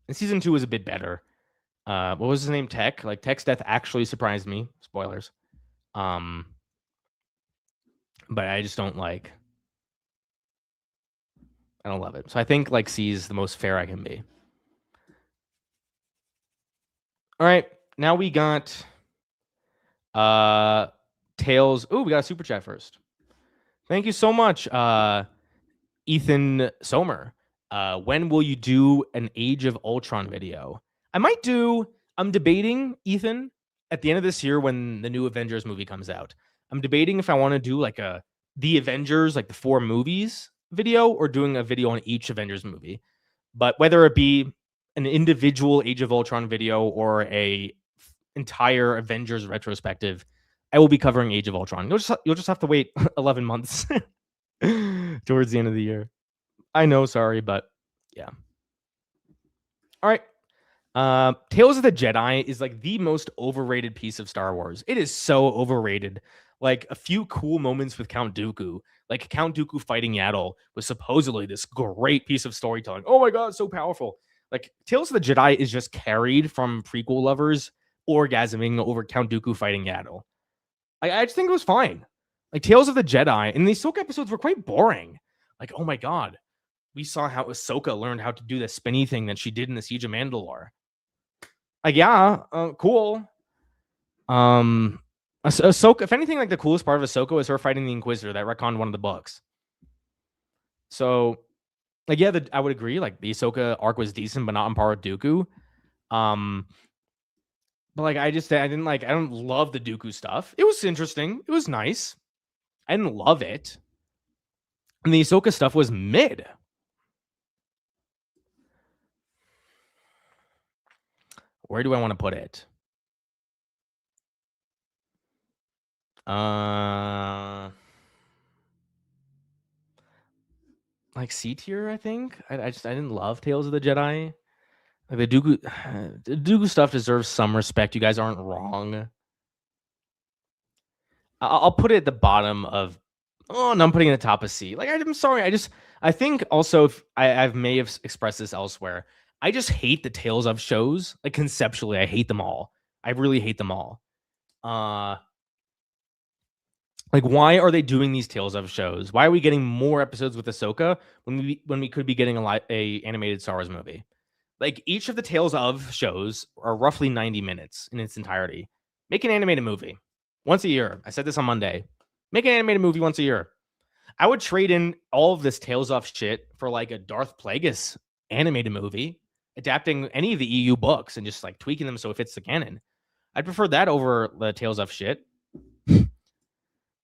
And season 2 was a bit better. What was his name? Tech. Like, Tech's death actually surprised me. Spoilers. But I just don't like. I don't love it. So I think like C is the most fair I can be. All right, now we got Tails. Oh, we got a super chat first. Thank you so much, Ethan Somer. When will you do an Age of Ultron video? I might do. I'm debating, Ethan, at the end of this year when the new Avengers movie comes out. I'm debating if I want to do like the Avengers, like the 4 movies video, or doing a video on each Avengers movie. But whether it be an individual Age of Ultron video or a entire Avengers retrospective, I will be covering Age of Ultron. You'll just have to wait 11 months towards the end of the year. I know, sorry, but yeah. All right. Tales of the Jedi is like the most overrated piece of Star Wars. It is so overrated. Like a few cool moments with Count Dooku. Like Count Dooku fighting Yaddle was supposedly this great piece of storytelling. Oh my god, so powerful. Like Tales of the Jedi is just carried from prequel lovers orgasming over Count Dooku fighting Yaddle. I just think it was fine. Like Tales of the Jedi and the Ahsoka episodes were quite boring. Like, oh my god, we saw how Ahsoka learned how to do the spinny thing that she did in the Siege of Mandalore. Like, yeah, cool. Ahsoka, if anything, like the coolest part of Ahsoka was her fighting the Inquisitor that retconned one of the books. So, like, yeah, I would agree. Like, the Ahsoka arc was decent, but not on par with Dooku. But like, I don't love the Dooku stuff. It was interesting. It was nice. I didn't love it. And the Ahsoka stuff was mid. Where do I want to put it? Like C tier, I think. I didn't love Tales of the Jedi. Like the Dooku stuff deserves some respect. You guys aren't wrong. I'll put it at the bottom of. Oh, no, I'm putting it at the top of C. Like I'm sorry. I think also if I may have expressed this elsewhere. I just hate the Tales of shows. Like conceptually, I hate them all. I really hate them all. Like, why are they doing these Tales of shows? Why are we getting more episodes with Ahsoka when we could be getting a animated Star Wars movie? Like, each of the Tales of shows are roughly 90 minutes in its entirety. Make an animated movie once a year. I said this on Monday. Make an animated movie once a year. I would trade in all of this Tales of shit for like a Darth Plagueis animated movie, adapting any of the EU books and just like tweaking them so it fits the canon. I'd prefer that over the Tales of shit.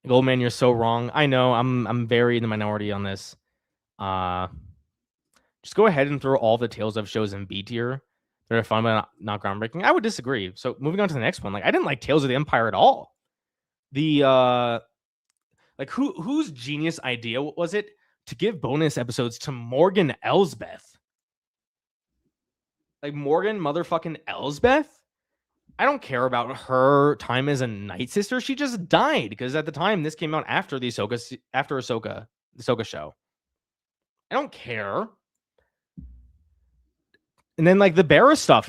Goldman, you're so wrong. I know. I'm very in the minority on this. Just go ahead and throw all the Tales of shows in B tier. They're fun, but not groundbreaking. I would disagree. So moving on to the next one. Like I didn't like Tales of the Empire at all. The like whose genius idea was it to give bonus episodes to Morgan Elsbeth? Like Morgan motherfucking Elsbeth? I don't care about her time as a Night Sister. She just died because at the time this came out after the Ahsoka show. I don't care. And then like the Barris stuff,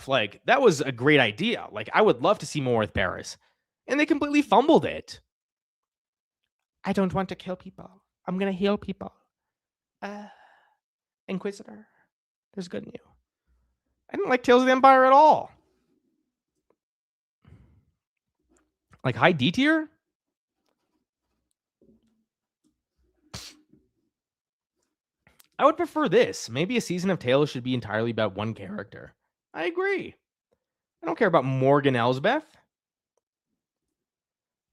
like that was a great idea. Like I would love to see more with Barris, and they completely fumbled it. I don't want to kill people. I'm gonna heal people. Inquisitor, there's good in you. I didn't like Tales of the Empire at all. Like high D tier? I would prefer this. Maybe a season of Tales should be entirely about one character. I agree. I don't care about Morgan Elsbeth.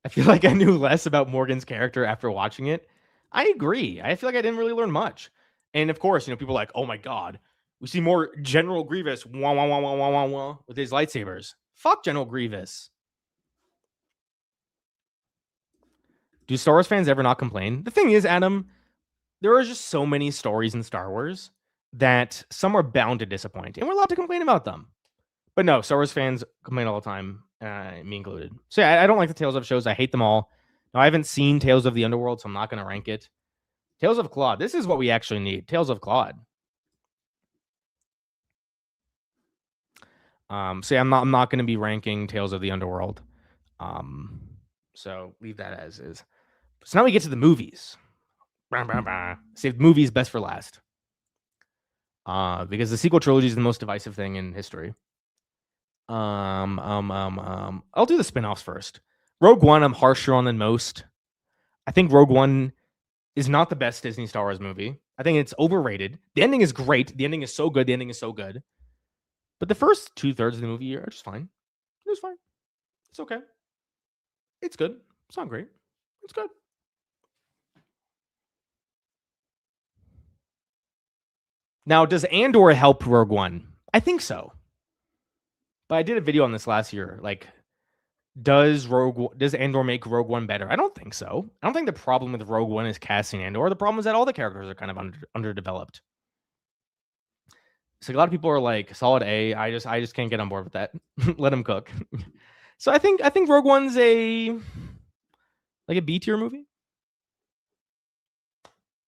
I feel like I knew less about Morgan's character after watching it. I agree. I feel like I didn't really learn much. And of course, people are like, oh my God, we see more General Grievous wah, wah, wah, wah, wah, wah, wah, with his lightsabers. Fuck General Grievous. Do Star Wars fans ever not complain? The thing is, Adam, there are just so many stories in Star Wars that some are bound to disappoint, and we're allowed to complain about them. But no, Star Wars fans complain all the time, me included. So yeah, I don't like the Tales of shows. I hate them all. Now, I haven't seen Tales of the Underworld, so I'm not going to rank it. Tales of Claude. This is what we actually need. Tales of Claude. So yeah, I'm not going to be ranking Tales of the Underworld. So leave that as is. So now we get to the movies. Save movies best for last. Because the sequel trilogy is the most divisive thing in history. I'll do the spin-offs first. Rogue One, I'm harsher on than most. I think Rogue One is not the best Disney Star Wars movie. I think it's overrated. The ending is great. The ending is so good. But the first 2/3 of the movie are just fine. It was fine. It's okay. It's good. It's not great. It's good. Now, does Andor help Rogue One? I think so. But I did a video on this last year. Like, does Andor make Rogue One better? I don't think so. I don't think the problem with Rogue One is casting Andor. The problem is that all the characters are kind of underdeveloped. So a lot of people are like, solid A. I just can't get on board with that. Let him cook. So I think Rogue One's a Like a B tier movie.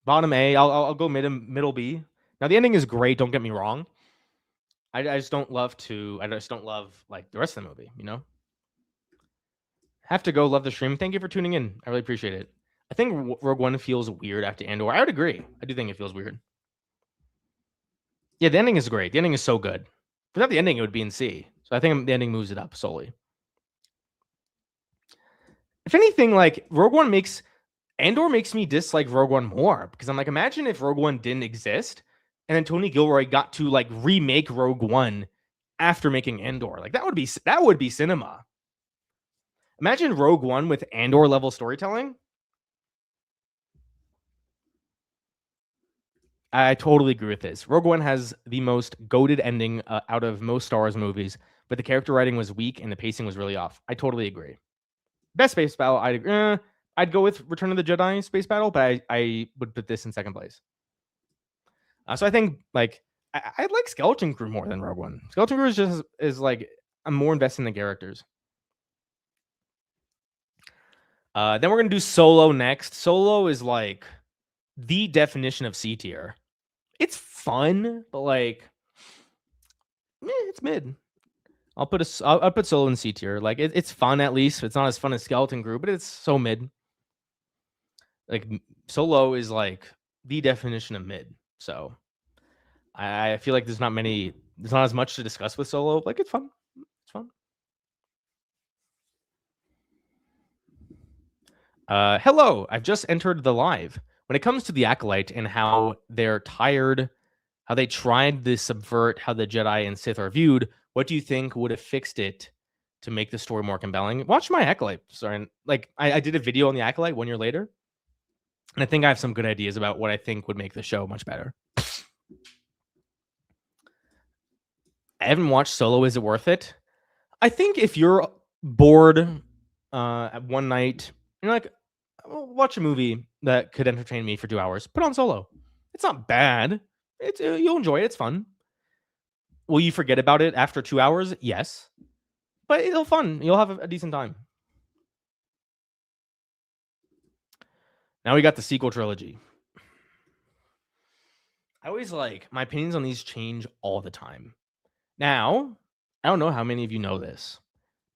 Bottom A. I'll go middle B. Now the ending is great. Don't get me wrong. I just don't love like the rest of the movie. You know. Have to go. Love the stream. Thank you for tuning in. I really appreciate it. I think Rogue One feels weird after Andor. I would agree. I do think it feels weird. Yeah, the ending is great. The ending is so good. Without the ending, it would be in C. So I think the ending moves it up solely. If anything, like Andor makes me dislike Rogue One more because I'm like, imagine if Rogue One didn't exist and then Tony Gilroy got to like remake Rogue One after making Andor. Like that would be cinema. Imagine Rogue One with Andor level storytelling. I totally agree with this. Rogue One has the most goated ending out of most Star Wars movies, but the character writing was weak and the pacing was really off. I totally agree. Best space battle, I'd go with Return of the Jedi space battle, but I would put this in second place. So I think like I like Skeleton Crew more than Rogue One. Skeleton Crew is like I'm more invested in the characters. Then we're gonna do Solo next. Solo is like the definition of C tier. It's fun, but like, it's mid. I'll put Solo in C tier. Like it's fun at least. It's not as fun as Skeleton Crew, but it's so mid. Like Solo is like the definition of mid. So I feel like there's not as much to discuss with Solo. Like it's fun. It's fun. Hello, I've just entered the live. When it comes to the Acolyte and how they're tired, how they tried to subvert how the Jedi and Sith are viewed, what do you think would have fixed it to make the story more compelling? Watch my Acolyte. Sorry, like I did a video on the Acolyte 1 year later, and I think I have some good ideas about what I think would make the show much better. I haven't watched Solo. Is it worth it? I think if you're bored at one night, you're like, watch a movie that could entertain me for 2 hours. Put on Solo. It's not bad. You'll enjoy it. It's fun. Will you forget about it after 2 hours? Yes, but it'll fun. You'll have a decent time. Now we got the sequel trilogy. I always like my opinions on these change all the time. Now, I don't know how many of you know this,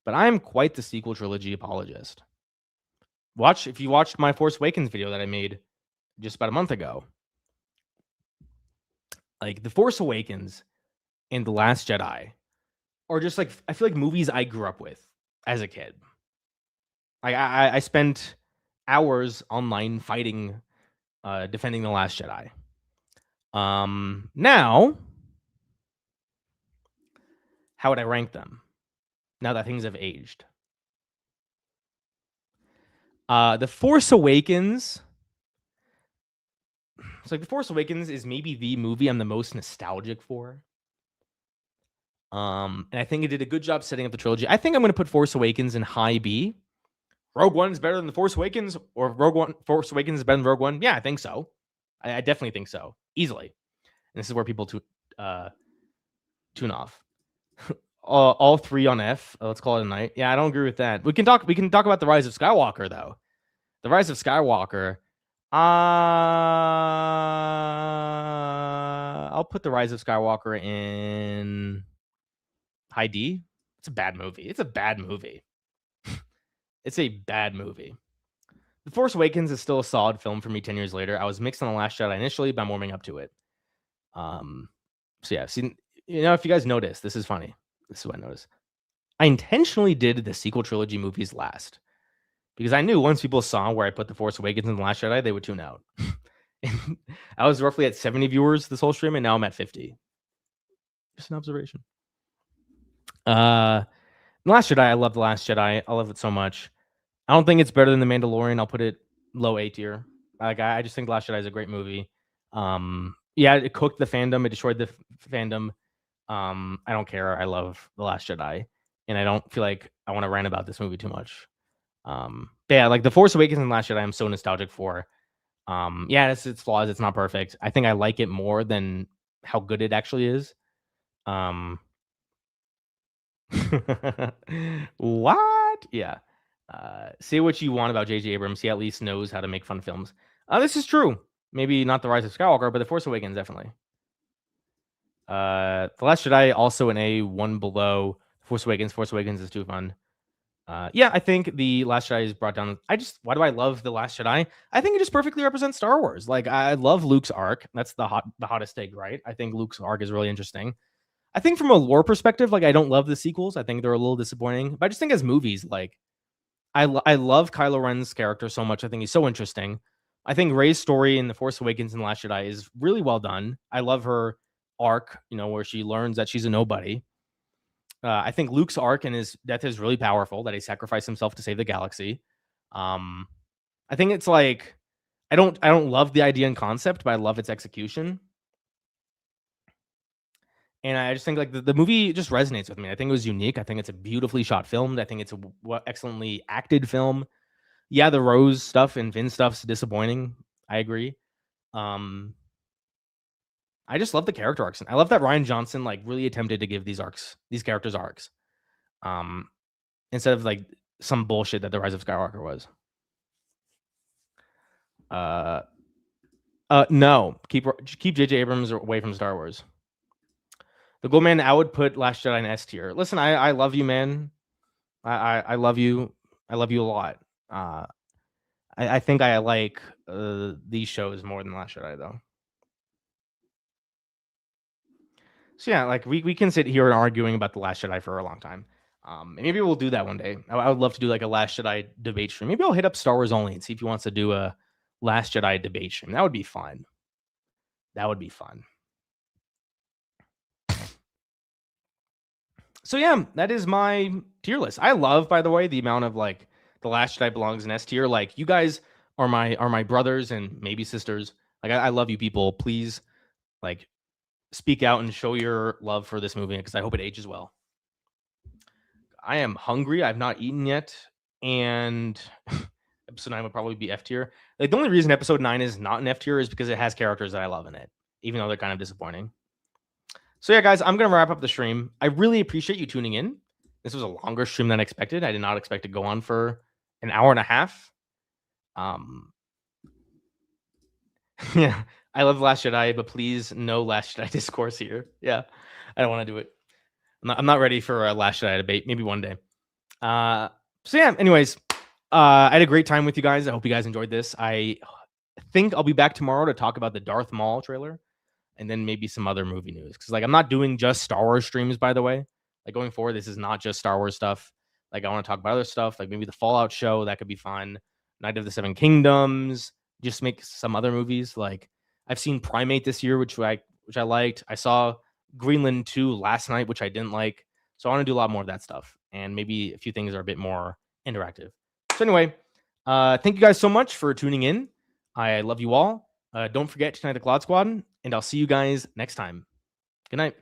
but I am quite the sequel trilogy apologist. If you watched my Force Awakens video that I made just about a month ago, like The Force Awakens and The Last Jedi are just like, I feel like movies I grew up with as a kid. Like I spent hours online fighting, defending The Last Jedi. Now, how would I rank them now that things have aged? The Force Awakens. It's like The Force Awakens is maybe the movie I'm the most nostalgic for. And I think it did a good job setting up the trilogy. I think I'm going to put Force Awakens in high B. Rogue One is better than The Force Awakens, or Force Awakens is better than Rogue One. Yeah, I think so. I definitely think so, easily. And this is where people tune off. All three on F. Let's call it a night. Yeah, I don't agree with that. We can talk about The Rise of Skywalker though. The Rise of Skywalker. I'll put The Rise of Skywalker in high D. It's a bad movie. It's a bad movie. The Force Awakens is still a solid film for me 10 years later. I was mixed on The Last Jedi initially, but I'm warming up to it. So yeah, if you guys notice, this is funny. This is what I noticed. I intentionally did the sequel trilogy movies last because I knew once people saw where I put The Force Awakens and The Last Jedi, they would tune out. I was roughly at 70 viewers this whole stream, and now I'm at 50. Just an observation. The Last Jedi, I love The Last Jedi. I love it so much. I don't think it's better than The Mandalorian. I'll put it low A tier. Like I just think Last Jedi is a great movie. Yeah, it cooked the fandom. It destroyed the fandom. I don't care. I love The Last Jedi, and I don't feel like I want to rant about this movie too much. But yeah, like The Force Awakens and Last Jedi, I'm so nostalgic for. Yeah, it's flaws. It's not perfect. I think I like it more than how good it actually is. What? Yeah. Say what you want about J.J. Abrams. He at least knows how to make fun films. This is true. Maybe not The Rise of Skywalker, but The Force Awakens, definitely. The Last Jedi, also an A, one below Force Awakens. Force Awakens is too fun. Yeah, I think The Last Jedi is brought down. Why do I love The Last Jedi? I think it just perfectly represents Star Wars. Like, I love Luke's arc. That's the hottest take, right? I think Luke's arc is really interesting. I think from a lore perspective, like, I don't love the sequels. I think they're a little disappointing. But I just think as movies, like, I love Kylo Ren's character so much. I think he's so interesting. I think Rey's story in The Force Awakens and The Last Jedi is really well done. I love her arc, where she learns that she's a nobody. I think Luke's arc and his death is really powerful, that he sacrificed himself to save the galaxy. I think it's like, I don't love the idea and concept, but I love its execution. And I just think like the movie just resonates with me. I think it was unique. I think it's a beautifully shot film. I think it's a excellently acted film. Yeah, the Rose stuff and Finn stuff's disappointing. I agree. I just love the character arcs. I love that Rian Johnson like really attempted to give these characters arcs. Instead of like some bullshit that The Rise of Skywalker was. No. Keep J.J. Abrams away from Star Wars. The Gold Man, I would put Last Jedi in S tier. Listen, I love you, man. I love you. I love you a lot. I think I like these shows more than Last Jedi, though. So yeah, like we can sit here and arguing about The Last Jedi for a long time. And maybe we'll do that one day. I would love to do like a Last Jedi debate stream. Maybe I'll hit up Star Wars Only and see if he wants to do a Last Jedi debate stream. That would be fun. That would be fun. So yeah, that is my tier list. I love, by the way, the amount of like The Last Jedi belongs in S tier. Like, you guys are my brothers and maybe sisters. Like, I love you people. Please, like, speak out and show your love for this movie because I hope it ages well. I am hungry. I've not eaten yet, and episode 9 would probably be F tier. Like, the only reason episode 9 is not an F tier is because it has characters that I love in it, even though they're kind of disappointing. So yeah, guys, I'm going to wrap up the stream. I really appreciate you tuning in. This was a longer stream than expected. I did not expect to go on for an hour and a half. Yeah, I love Last Jedi, but please no Last Jedi discourse here. Yeah, I don't want to do it. I'm not ready for a Last Jedi debate. Maybe one day. So yeah, anyways, I had a great time with you guys. I hope you guys enjoyed this. I think I'll be back tomorrow to talk about the Darth Maul trailer. And then maybe some other movie news. Because like I'm not doing just Star Wars streams, by the way. Like going forward, this is not just Star Wars stuff. Like I want to talk about other stuff, like maybe the Fallout show, that could be fun. Night of the Seven Kingdoms, just make some other movies. Like I've seen Primate this year, which I liked. I saw Greenland 2 last night, which I didn't like. So I want to do a lot more of that stuff. And maybe a few things are a bit more interactive. So anyway, thank you guys so much for tuning in. I love you all. Don't forget tonight the Cloud Squad, and I'll see you guys next time. Good night.